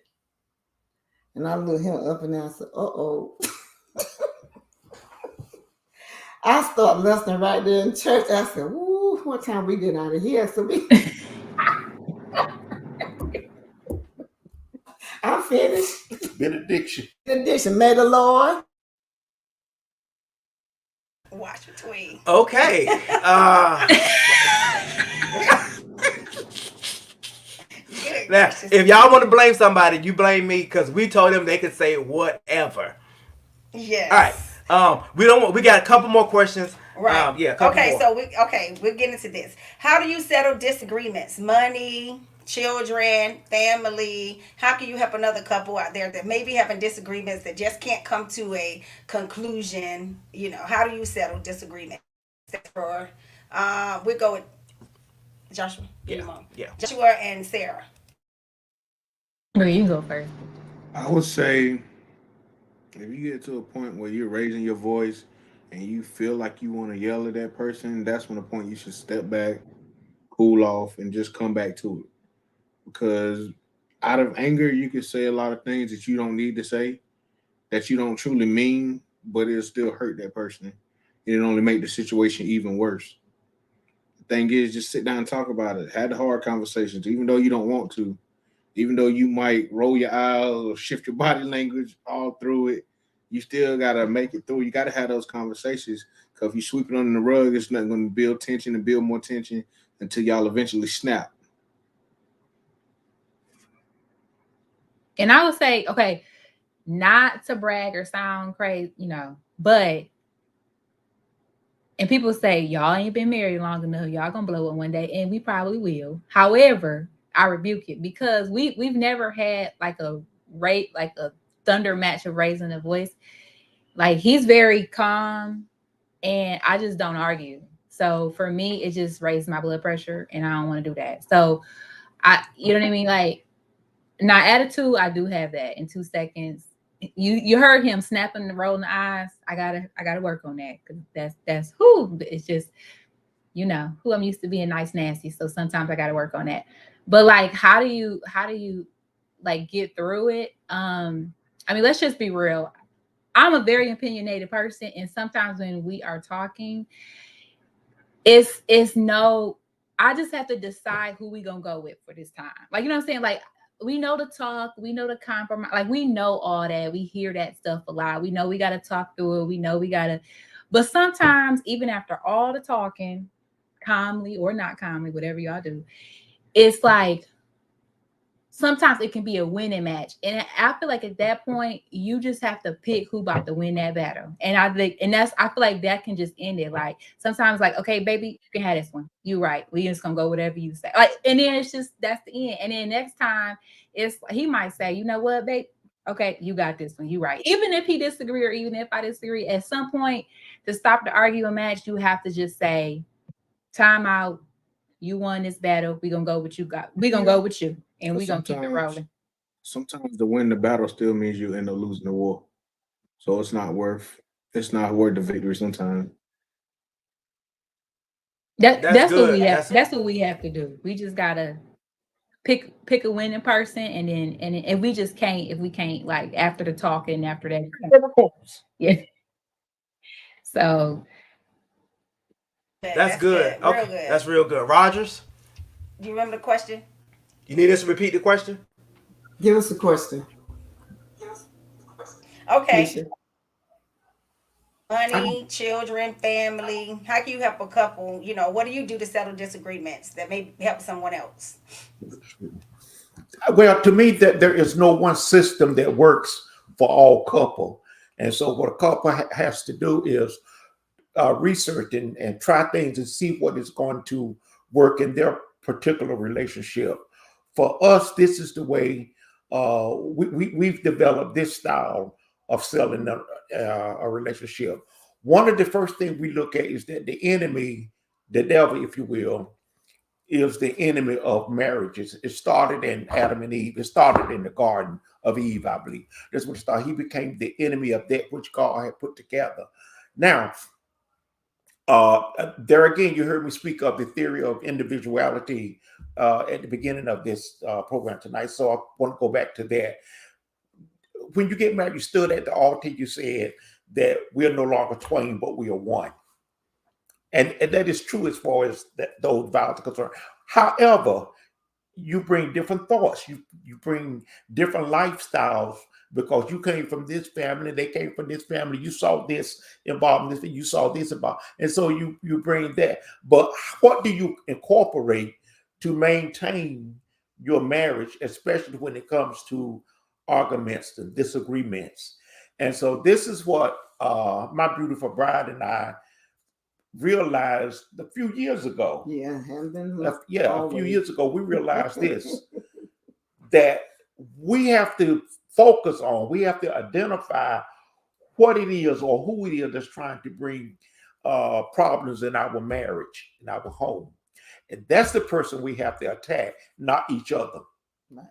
and I looked him up and I said, "Uh-oh." I started listening right there in church. I said, "Woo, what time we get out of here?" So I'm finished. Benediction. Benediction, may the Lord. Watch between. Okay. Good. Now, if y'all want to blame somebody, you blame me because we told them they could say whatever. Yes. All right. We got a couple more questions. Right. Yeah. A couple Okay. more. So we're getting into this. How do you settle disagreements? Money, children, family. How can you help another couple out there that may be having disagreements that just can't come to a conclusion? How do you settle disagreements? Or we go with Joshua. Yeah. Joshua and Sarah. Well, you can go first. I would say if you get to a point where you're raising your voice and you feel like you want to yell at that person, that's when the point you should step back, cool off, and just come back to it. Because out of anger, you can say a lot of things that you don't need to say, that you don't truly mean, but it'll still hurt that person. It'll only make the situation even worse. The thing is, just sit down and talk about it. Have the hard conversations, even though you don't want to, even though you might roll your eyes or shift your body language all through it, you still gotta make it through. You gotta have those conversations. Because if you sweep it under the rug, it's not going to build tension and build more tension until y'all eventually snap. And I would say, okay, not to brag or sound crazy, but and people say y'all ain't been married long enough, y'all gonna blow it one day, and we probably will. However, I rebuke it because we've never had like a thunder match of raising a voice. Like he's very calm, and I just don't argue. So for me, it just raised my blood pressure, and I don't want to do that. So you know what I mean? Like, now attitude, I do have that in 2 seconds. You heard him snapping and rolling the eyes. I gotta work on that because that's who it's just who I'm used to being nice nasty. So sometimes I gotta work on that. But like, how do you like get through it? I mean, let's just be real. I'm a very opinionated person, and sometimes when we are talking, it's no. I just have to decide who we gonna go with for this time. Like, you know what I'm saying? Like, we know the talk, we know the compromise, like we know all that. We hear that stuff a lot. We know we got to talk through it. We know we got to, but sometimes even after all the talking, calmly or not calmly, whatever y'all do, it's like sometimes it can be a winning match. And I feel like at that point, you just have to pick who about to win that battle. And I think, and I feel like that can just end it. Like sometimes, like, okay, baby, you can have this one. You right. We just gonna go whatever you say. Like, and then it's just that's the end. And then next time, he might say, you know what, babe? Okay, you got this one. You right. Even if he disagree, or even if I disagree, at some point to stop the arguing match, you have to just say, time out. You won this battle. We're gonna go with you got. We're gonna go with you. And we're gonna keep it rolling. Sometimes to win the battle still means you end up losing the war. So it's not worth the victory sometimes. That's good. what we have. That's what we have to do. We just gotta pick a winning person, and then if we just can't, if we can't, like after the talking, after that, yeah. So That's good. Real Okay, good. that's real good. Rogers, Do you remember the question? you need us to repeat the question? Give us a question. Okay. Keisha. Money, children, family. How can you help a couple? You know, what do you do to settle disagreements that may help someone else? Well, to me, that there is no one system that works for all couple. And so what a couple has to do is research and try things and see what is going to work in their particular relationship. For us, this is the way we've developed this style of selling a relationship. One of the first things we look at is that the enemy, the devil, if you will, is the enemy of marriages. It started in Adam and Eve. It started in the Garden of Eve, I believe. That's what it started. He became the enemy of that which God had put together. Now, there again, you heard me speak of the theory of individuality at the beginning of this program tonight. So I want to go back to that. When you get married, you stood at the altar, you said that we're no longer twain, but we are one. And that is true as far as those vows are concerned. However, you bring different thoughts. You bring different lifestyles because you came from this family, they came from this family. You saw this involved in this, you saw this about, and so you bring that. But what do you incorporate to maintain your marriage, especially when it comes to arguments and disagreements? And so this is what my beautiful bride and I realized a few years ago. Yeah, haven't been A few years ago, we realized this, that we have to focus on, we have to identify what it is or who it is that's trying to bring problems in our marriage, in our home. And that's the person we have to attack, not each other. Right.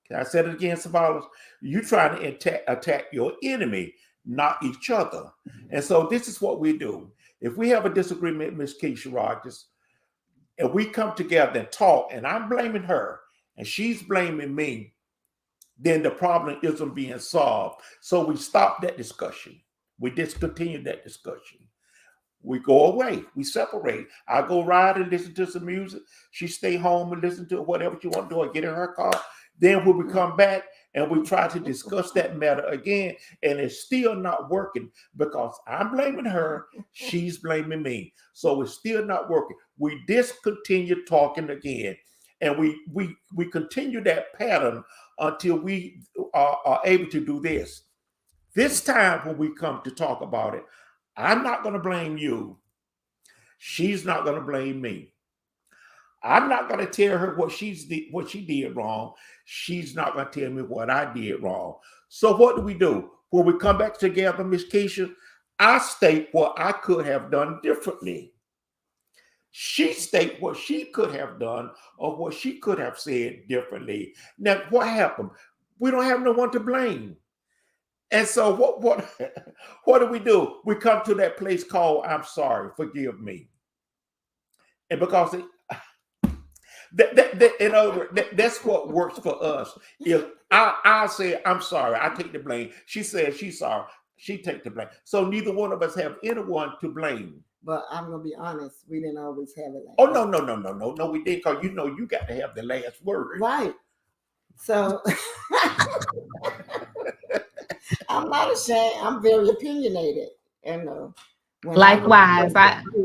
Can I say it again, Savalas? You're trying to attack your enemy, not each other. And so this is what we do. If we have a disagreement, Miss Keisha Rogers, and we come together and talk, and I'm blaming her, and she's blaming me, then the problem isn't being solved. So we stop that discussion. We discontinue that discussion. We go away. We separate. I go ride and listen to some music. She stay home and listen to whatever she want to do or get in her car. Then when we come back and we try to discuss that matter again, and it's still not working because I'm blaming her, she's blaming me. So it's still not working. We discontinue talking again. And we continue that pattern until we are able to do this. This time when we come to talk about it, I'm not going to blame you. She's not going to blame me. I'm not going to tell her what she did wrong. She's not going to tell me what I did wrong. So what do? When we come back together, Miss Keisha, I state what I could have done differently. She state what she could have done or what she could have said differently. Now, what happened? We don't have no one to blame. And so what do? We come to that place called I'm sorry, forgive me. And because in other words, that's what works for us. If I say I'm sorry, I take the blame. She says she's sorry, she take the blame. So neither one of us have anyone to blame. But I'm gonna be honest, we didn't always have it like Oh that. no, we did, because you got to have the last word. Right. So I'm not ashamed. I'm very opinionated. And likewise,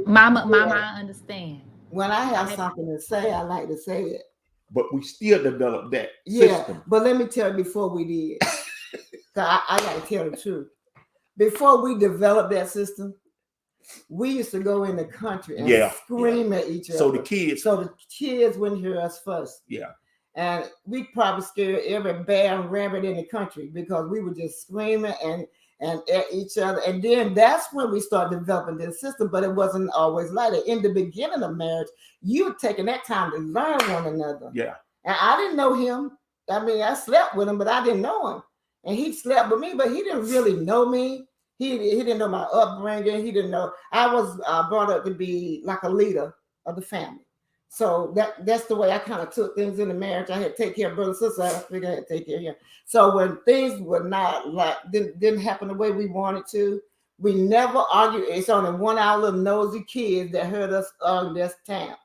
Mama, I understand. When I have something to say, I like to say it. but we still developed that Yeah, system. but let me tell you before we did, 'cause I got to tell the truth. Before we developed that system, we used to go in the country and Yeah, scream at each other. So the kids, So the kids wouldn't hear us first. yeah, And we probably scared every bear and rabbit in the country because we were just screaming and at each other. And then that's when we started developing this system, but it wasn't always like that. In the beginning of marriage, you were taking that time to learn one another. yeah. And I didn't know him. I mean, I slept with him, but I didn't know him. And he slept with me, but he didn't really know me. He didn't know my upbringing. He didn't know. I was brought up to be like a leader of the family. So that's the way I kind of took things in the marriage. I had to take care of brother and sister. I figured I had to take care of him. So when things were not like didn't happen the way we wanted to, we never argued. It's only one of our little nosy kids that heard us argue this town.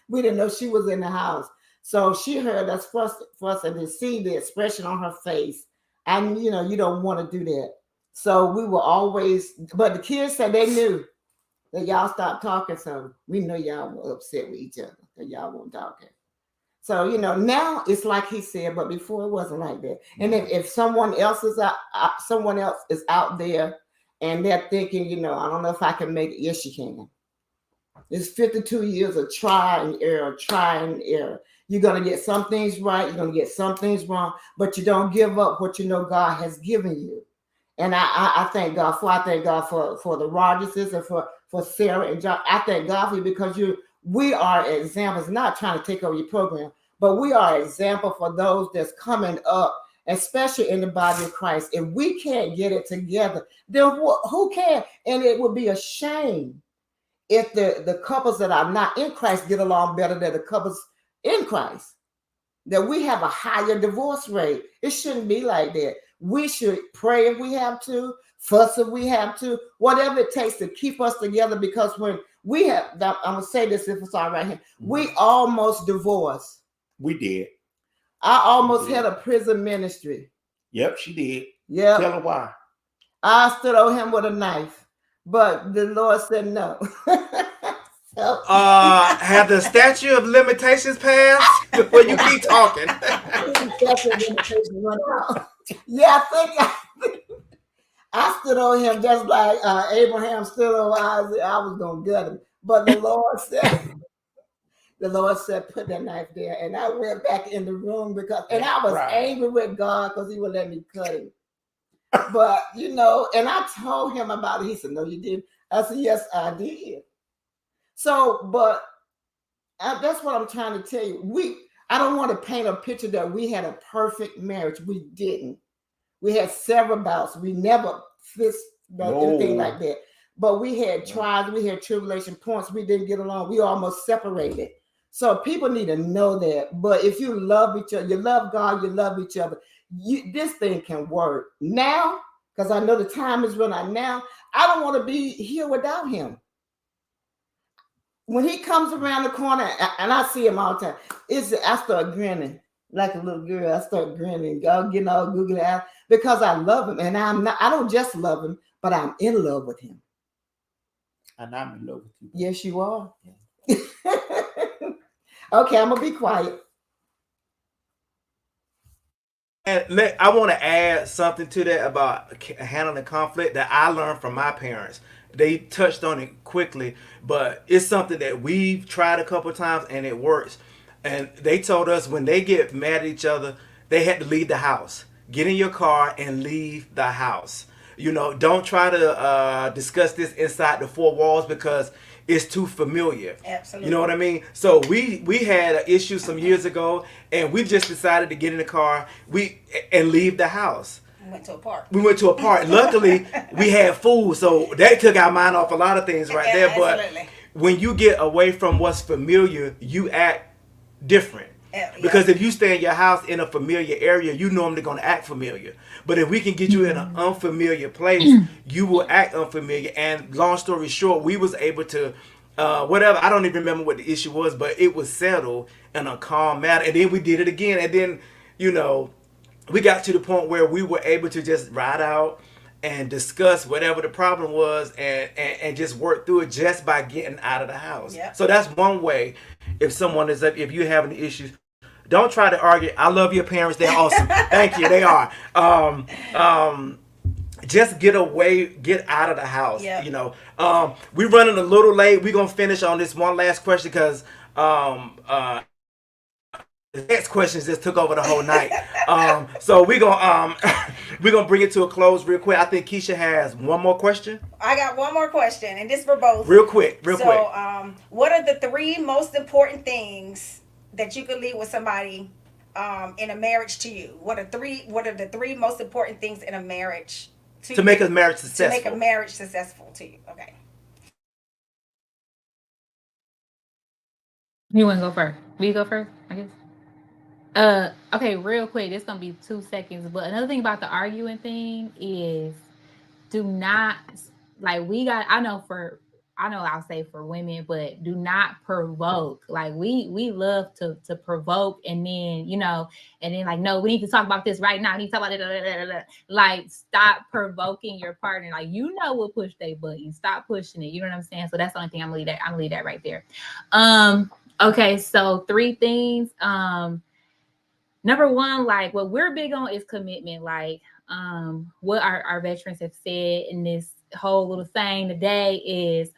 We didn't know she was in the house. So she heard us fuss and to see the expression on her face. And you know, you don't want to do that. So we were always, but the kids said they knew that y'all stopped talking. So we know y'all were upset with each other that y'all weren't talking. So, you know, now it's like he said, but before it wasn't like that. And if someone else is out there and they're thinking, you know, I don't know if I can make it. Yes, you can. It's 52 years of try and error. You're going to get some things right. You're going to get some things wrong, but you don't give up what you know God has given you. And I thank God for, for the Rogerses and for Sarah and John. I thank God for you because we are examples, not trying to take over your program, but we are an example for those that's coming up, especially in the body of Christ. If we can't get it together, then who can? And it would be a shame if the couples that are not in Christ get along better than the couples in Christ, that we have a higher divorce rate. It shouldn't be like that. We should pray if we have to, fuss if we have to, whatever it takes to keep us together. Because when we have, I'm going to say this if it's all right here, we almost divorced. We did. I almost had a prison ministry. Yep, she did. Yeah. Tell her why. I stood on him with a knife, but the Lord said no. So, Have the statute of limitations passed before you keep talking? yeah, I think I stood on him just like Abraham stood on Isaac. I was gonna gut him, but the Lord said, put that knife there, and I went back in the room and I was angry with God because He would let me cut him. But you know, and I told him about it. He said, "No, you didn't." I said, "Yes, I did." So, but that's what I'm trying to tell you. I don't want to paint a picture that we had a perfect marriage. We didn't. We had several bouts. We never fixed anything like that. But we had trials. We had tribulation points. We didn't get along. We almost separated. So people need to know that. But if you love each other, you love God, you love each other, this thing can work. Now, because I know the time is running out now, I don't want to be here without him. When he comes around the corner, and I see him all the time, I start grinning like a little girl. I start grinning, getting all googly eyes because I love him, and I don't just love him, but I'm in love with him. And I'm in love with you. Yes, you are. Okay, I'm gonna be quiet. And I want to add something to that about handling conflict that I learned from my parents. They touched on it quickly, but it's something that we've tried a couple of times and it works. And they told us when they get mad at each other, they had to leave the house. Get in your car and leave the house. You know, don't try to discuss this inside the four walls because it's too familiar. Absolutely. You know what I mean? So we had an issue some years ago, and we just decided to get in the car and leave the house. We went to a park. Luckily, we had food, so that took our mind off a lot of things right there. But Absolutely. when you get away from what's familiar, you act different. Because if you stay in your house in a familiar area, you normally going to act familiar. But if we can get you in an unfamiliar place, you will act unfamiliar. And long story short, we was able to, whatever, I don't even remember what the issue was, but it was settled in a calm manner. And then we did it again. And then, you know, we got to the point where we were able to just ride out and discuss whatever the problem was, and just work through it just by getting out of the house. Yep. So that's one way. If someone is, if you have any issues, don't try to argue. I love your parents. They're awesome. Thank you. They are. Just get away, get out of the house. Yep. You know, we're running a little late. We're gonna finish on this one last question because the next questions just took over the whole night. So we're gonna bring it to a close real quick. I think Keisha has one more question. I got one more question, and this for both. Real quick. So, what are the 3 most important things that you could leave with somebody in a marriage to you? What are the 3 most important things in a marriage To make a marriage successful. To make a marriage successful to you. Okay. You want to go first? We go first, I guess. Okay, real quick. It's gonna be 2 seconds. But another thing about the arguing thing is, do not I know I'll say for women, but do not provoke. Like we love to provoke, and then like, no, we need to talk about this right now. We need to talk about it. Like, stop provoking your partner. Like, we'll push their button. Stop pushing it. You know what I'm saying? So that's the only thing I'm gonna leave that right there. Okay, so 3 things. Number 1, like what we're big on is commitment. Like what our veterans have said in this whole little thing today is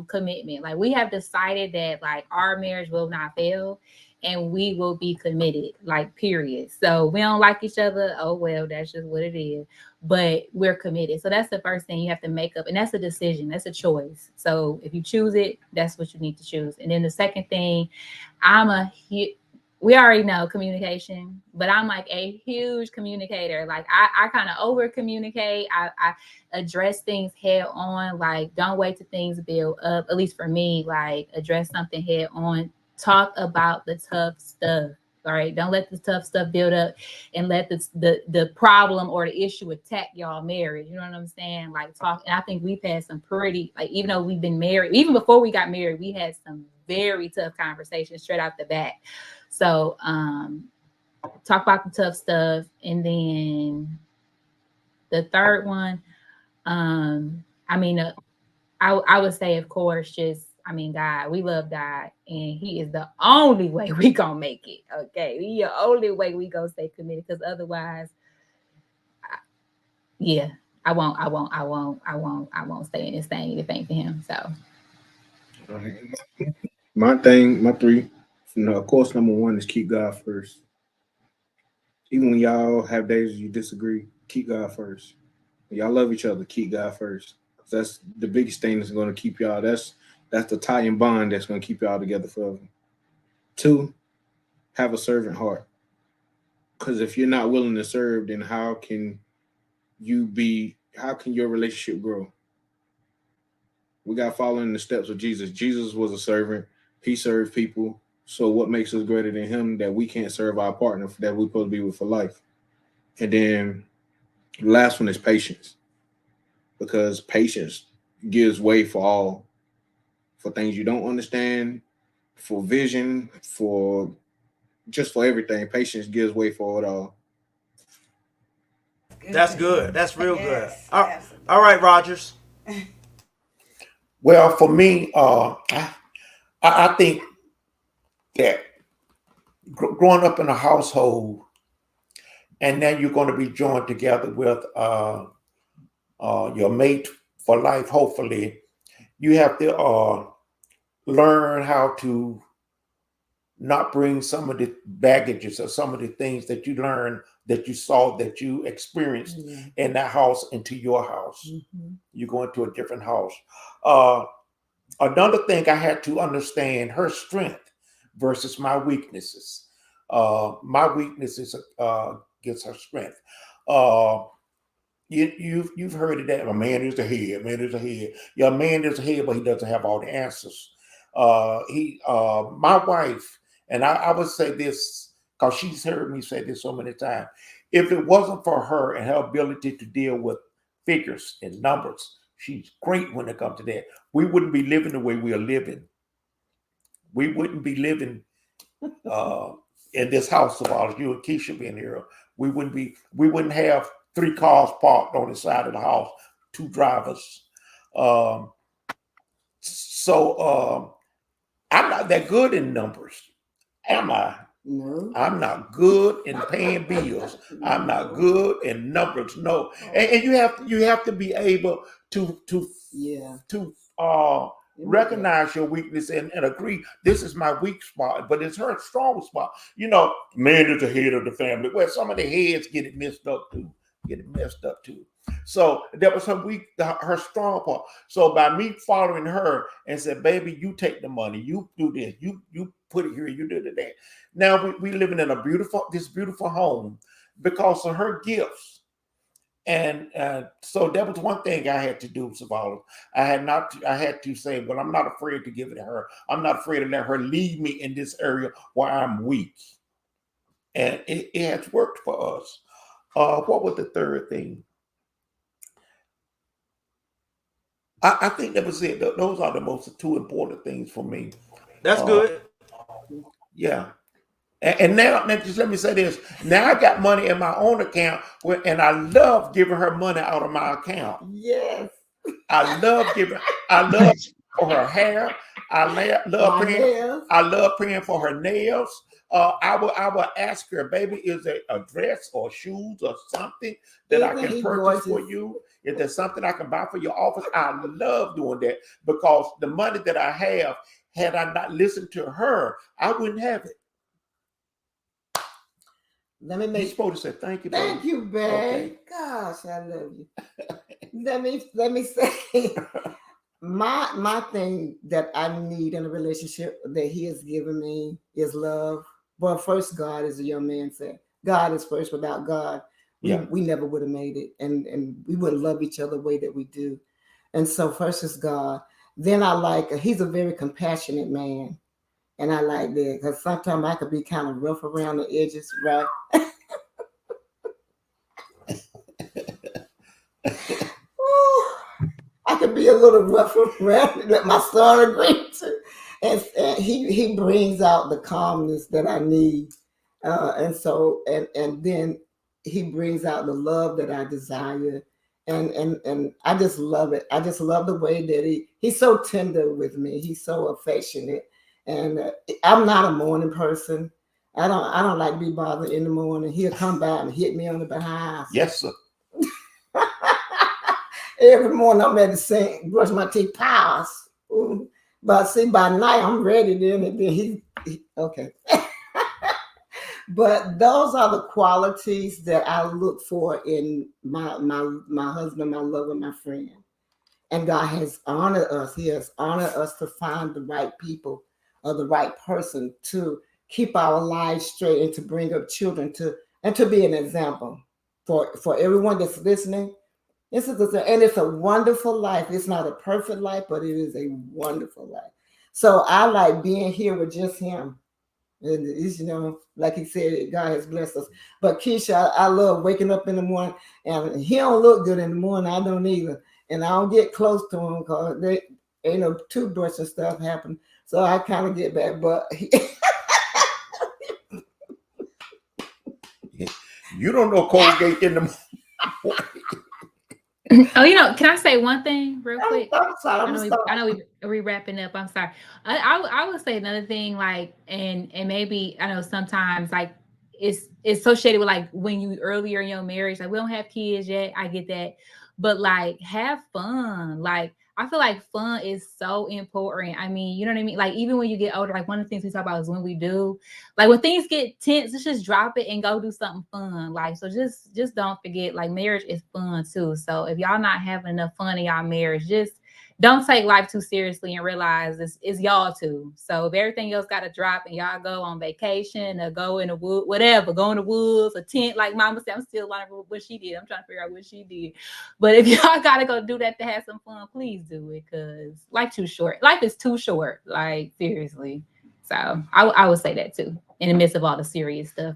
commitment. Like, we have decided that like our marriage will not fail, and we will be committed, like, period. So we don't like each other. Oh, well, that's just what it is. But we're committed. So that's the first thing you have to make up. And that's a decision. That's a choice. So if you choose it, that's what you need to choose. And then the second thing, we already know communication, but I'm like a huge communicator. Like, I kind of over communicate. I address things head on. Like, don't wait till things build up. At least for me, like, address something head on. Talk about the tough stuff. All right. Don't let the tough stuff build up and let the problem or the issue attack y'all marriage. You know what I'm saying? Like, talk. And I think we've had some pretty, like, even though we've been married, even before we got married, we had some very tough conversations straight out the bat. So talk about the tough stuff. And then the third one, I would say, of course, God, we love God, and He is the only way we gonna make it. Okay, He the only way we gonna stay committed, because otherwise, I won't stay in this thing if it ain't for Him. So, my 3, of course, number 1 is keep God first. Even when y'all have days you disagree, keep God first. When y'all love each other, keep God first. That's the biggest thing that's going to keep y'all. That's the tie and bond that's going to keep y'all together forever. 2, have a servant heart. Because if you're not willing to serve, then how can your relationship grow? We got to follow in the steps of Jesus. Jesus was a servant. He served people. So what makes us greater than Him that we can't serve our partner that we're supposed to be with for life? And then the last one is patience. Because patience gives way for things you don't understand, for vision, for everything. Patience gives way for it all. That's good. That's real good. Yes, All right, Rogers. Well, for me, I think that growing up in a household, and then you're going to be joined together with your mate for life, hopefully, you have to learn how to not bring some of the baggages or some of the things that you learned, that you saw, that you experienced in that house into your house. Mm-hmm. You go into a different house. Another thing I had to understand, her strength versus my weaknesses. My weaknesses gives her strength. You've heard of that. A man is a head. Man is a head. Yeah, a man is a head, but he doesn't have all the answers. My wife, and I would say this because she's heard me say this so many times. If it wasn't for her and her ability to deal with figures and numbers, she's great when it comes to that. We wouldn't be living the way we are living. We wouldn't be living in this house of ours. You and Keisha being here. We wouldn't have 3 cars parked on the side of the house, 2 drivers. Um, so I'm not that good in numbers, am I? No. I'm not good in paying bills. I'm not good in numbers. No, and you have to be able Yeah. to recognize your weakness and agree this is my weak spot, but it's her strong spot. You know, man is the head of the family. Well, some of the heads get it messed up too. So that was her strong part. So by me following her and said, "Baby, you take the money. You do this. You put it here. You do that." Now we living in this beautiful home because of her gifts. And so that was one thing I had to do, Savala. I had to say, well, I'm not afraid to give it to her. I'm not afraid to let her lead me in this area where I'm weak. And it has worked for us. What was the third thing? I think that was it. Those are the 2 important things for me. That's good. Yeah. And now just let me say this. Now I got money in my own account, and I love giving her money out of my account. Yes. I love for her hair. I love paying for her nails. I will ask her, baby, is there a dress or shoes or something that I can purchase for you? Is there something I can buy for your office? I love doing that because the money that I have, had I not listened to her, I wouldn't have it. You're supposed to say thank you, babe. Thank you, babe. Okay. Gosh, I love you. let me say my thing that I need in a relationship that he has given me is love. Well, first, God, as a young man said, God is first. Without God, we never would have made it, and we wouldn't love each other the way that we do. And so first is God. Then he's a very compassionate man. And I like that because sometimes I could be kind of rough around the edges, right? I could be a little rough around, let my son agree to. And he brings out the calmness that I need. And then he brings out the love that I desire. And I just love it. I just love the way that he's so tender with me. He's so affectionate. And I'm not a morning person. I don't like to be bothered in the morning. He'll come by and hit me on the behind. Yes, sir. Every morning I'm ready to sing, brush my teeth, pause. But see, by night I'm ready then, and then he okay. But those are the qualities that I look for in my husband, my lover, my friend. And God has honored us. He has honored us to find the right people or the right person to keep our lives straight and to bring up children and to be an example for everyone that's listening. And it's a wonderful life. It's not a perfect life, but it is a wonderful life. So I like being here with just him. And it's, like he said, God has blessed us. But Keisha, I love waking up in the morning, and he don't look good in the morning. I don't either. And I don't get close to him because there ain't no toothbrush and stuff happen. So I kind of get back. But you don't know Colgate in the morning. Oh, can I say one thing real quick? I'm sorry. I know we wrapping up. I'm sorry. I would say another thing, like, and maybe I know sometimes like it's associated with like when you earlier in your marriage, like we don't have kids yet. I get that, but like have fun. Like I feel like fun is so important. I mean, you know what I mean? Like even when you get older, like one of the things we talk about is when we do, like when things get tense, let's just drop it and go do something fun. Like, so just don't forget, like marriage is fun too. So if y'all not having enough fun in y'all marriage, just don't take life too seriously and realize it's y'all too. So if everything else got to drop and y'all go on vacation or go in the wood, whatever, go in the woods, a tent, like Mama said, I'm still learning what she did. I'm trying to figure out what she did. But if y'all got to go do that to have some fun, please do it because life too short. Life is too short, like seriously. So I would say that too in the midst of all the serious stuff.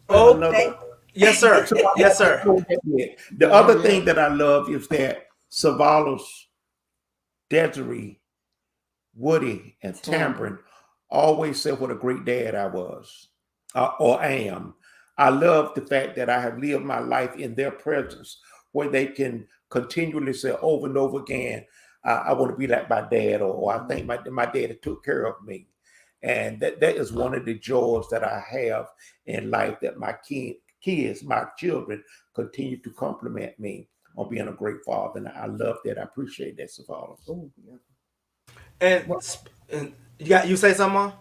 Oh, yes, sir. Yes, sir. The other thing that I love is that Savalas, Desiree, Woody, and Tamron always said what a great dad I was or am. I love the fact that I have lived my life in their presence, where they can continually say over and over again, I want to be like my dad, or I think my dad took care of me. And that is one of the joys that I have in life, that my kids, my children, continue to compliment me on being a great father. And I love that. I appreciate that, Savala. Oh, yeah. And, Well, and you say something, Mom?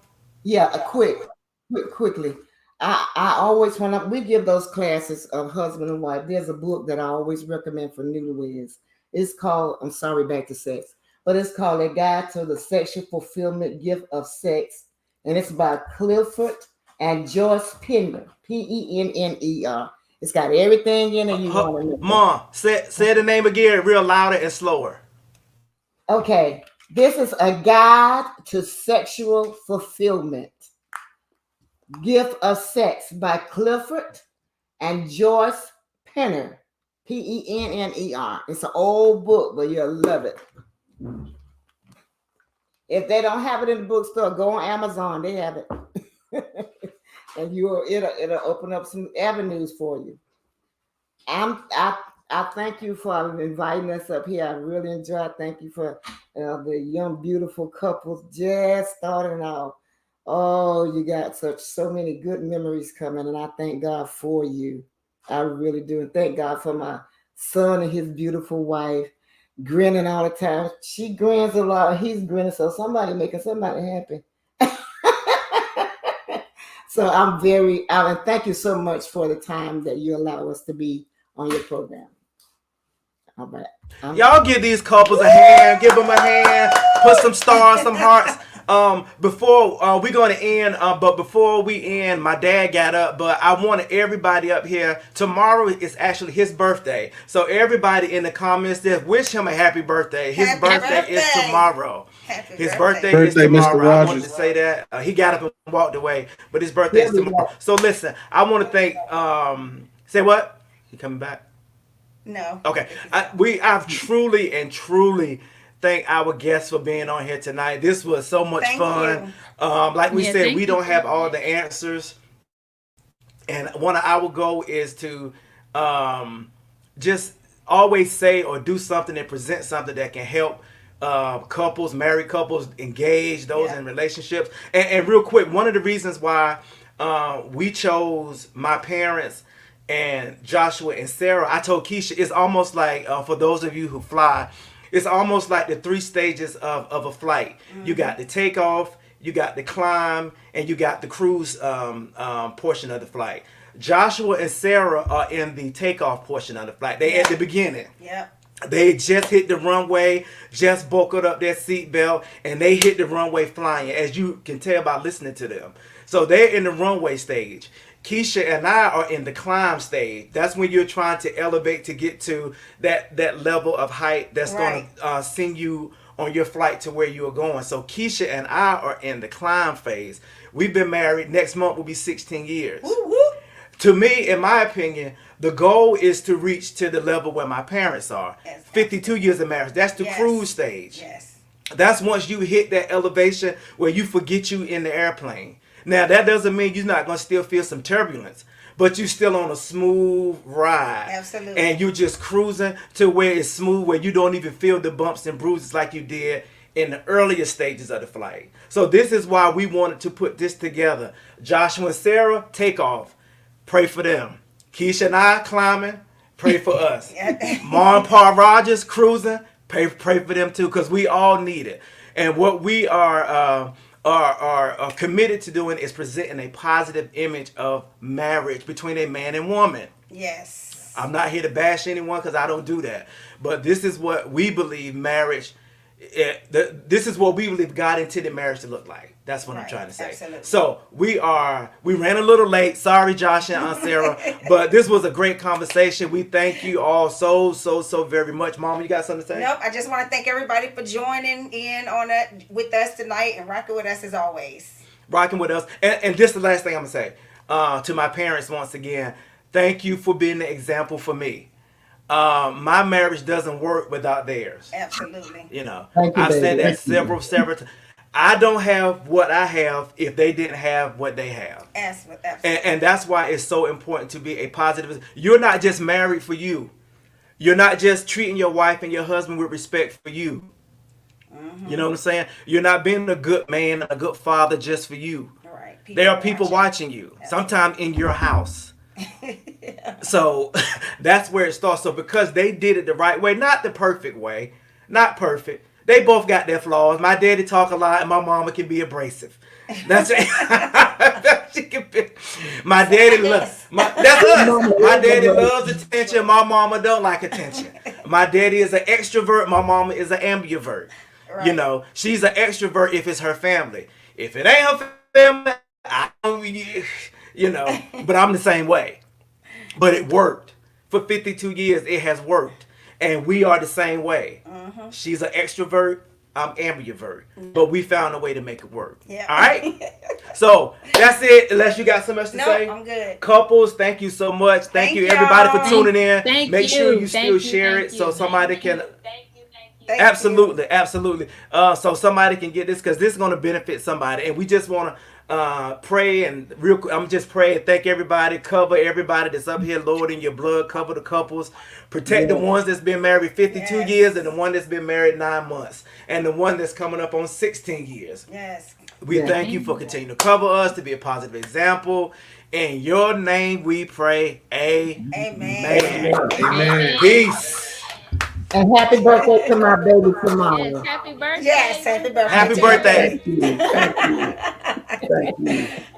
yeah, quickly. I always when we give those classes of husband and wife, there's a book that I always recommend for newlyweds. It's called, I'm sorry, back to sex, but it's called A Guide to the Sexual Fulfillment Gift of Sex, and it's by Clifford and Joyce Penner, Penner. It's got everything in it you want to know. Mom, say the name again, real louder and slower. Okay, this is A Guide to Sexual Fulfillment Gift of Sex by Clifford and Joyce Penner, Penner. It's an old book, but you'll love it. If they don't have it in the bookstore, go on Amazon. They have it, and it'll open up some avenues for you. I thank you for inviting us up here. I really enjoyed. Thank you for the young, beautiful couples just starting out. Oh, you got so many good memories coming, and I thank God for you. I really do. And thank God for my son and his beautiful wife, grinning all the time. She grins a lot. He's grinning. So somebody making somebody happy. So and thank you so much for the time that you allow us to be on your program. All right. Y'all give these couples a hand. Give them a hand. Put some stars, some hearts. Before we're going to end, but before we end, my dad got up, but I wanted everybody up here. Tomorrow is actually his birthday. So everybody in the comments there, wish him a happy birthday. His birthday is tomorrow. His birthday is tomorrow. Mr. I wanted to say that. He got up and walked away, but his birthday is tomorrow. So listen, I want to thank, say what? He coming back? No. Okay. I've truly thank our guests for being on here tonight. This was so much fun. Like we said, we don't have all the answers. And one of our goal is to just always say or do something and present something that can help couples, married couples, engage those in relationships. And real quick, one of the reasons why we chose my parents and Joshua and Sarah, I told Keisha, it's almost like, for those of you who fly, it's almost like the 3 stages of a flight. Mm-hmm. You got the takeoff, you got the climb, and you got the cruise portion of the flight. Joshua and Sarah are in the takeoff portion of the flight. They at the beginning. Yep. They just hit the runway, just buckled up their seatbelt, and they hit the runway flying, as you can tell by listening to them. So they're in the runway stage. Keisha and I are in the climb stage. That's when you're trying to elevate to get to that level of height that's going to send you on your flight to where you are going. So Keisha and I are in the climb phase. We've been married. Next month will be 16 years. Woo, woo. To me, in my opinion, the goal is to reach to the level where my parents are. Yes, 52 years of marriage. That's the cruise stage. Yes. That's once you hit that elevation where you forget you in the airplane. Now, that doesn't mean you're not going to still feel some turbulence, but you're still on a smooth ride. Absolutely. And you're just cruising to where it's smooth, where you don't even feel the bumps and bruises like you did in the earlier stages of the flight. So this is why we wanted to put this together. Joshua and Sarah, take off. Pray for them. Keisha and I, climbing. Pray for us. Ma and Pa Rogers, cruising. Pray for them too, because we all need it. And what we are committed to doing is presenting a positive image of marriage between a man and woman. Yes. I'm not here to bash anyone because I don't do that. But this is what we believe marriage, this is what we believe God intended marriage to look like. That's what I'm trying to say. Absolutely. So we ran a little late. Sorry, Josh and Aunt Sarah. But this was a great conversation. We thank you all so very much. Mama, you got something to say? Nope. I just want to thank everybody for joining in on it with us tonight and rocking with us as always. Rocking with us. And this is the last thing I'm going to say. To my parents once again, thank you for being the example for me. My marriage doesn't work without theirs. Absolutely. You know, Thank you, I've said baby. that several times. I don't have what I have if they didn't have what they have. And that's why it's so important to be a positive. You're not just married for you. You're not just treating your wife and your husband with respect for you. You know what I'm saying? You're not being a good man, a good father just for you. Right. There are people watching you, sometimes in your house. So that's where it starts. So because they did it the right way, not the perfect way, not perfect. They both got their flaws. My daddy talk a lot, and my mama can be abrasive. That's it. She can be. My daddy loves. That's us. My daddy loves attention. My mama don't like attention. My daddy is an extrovert. My mama is an ambivert. Right. You know, she's an extrovert if it's her family. If it ain't her family, I don't. You know, but I'm the same way. But it worked. For 52 years, it has worked. And we are the same way. She's an extrovert. I'm ambivert. But we found a way to make it work. Yeah. All right? So, that's it. Unless you got something else to say. I'm good. Couples, thank you so much. Thank you, Thank everybody, y'all. for tuning in. Thank Make sure you. you Thank still you. share Thank it so you. somebody can... Thank Absolutely, you. absolutely. So somebody can get this because this is going to benefit somebody, and we just want to pray and real quick. I'm just praying. Thank everybody. Cover everybody that's up here, Lord, in your blood. Cover the couples. Protect the ones that's been married 52 Yes. years, and the one that's been married 9 months, and the one that's coming up on 16 years. Yes. We thank you for continuing to cover us, to be a positive example. In your name, we pray. Amen. Amen. Peace. And happy birthday to my baby tomorrow. Yes, happy birthday. Yes. Happy birthday. Happy to birthday. you. Thank you. Thank you. Thank you.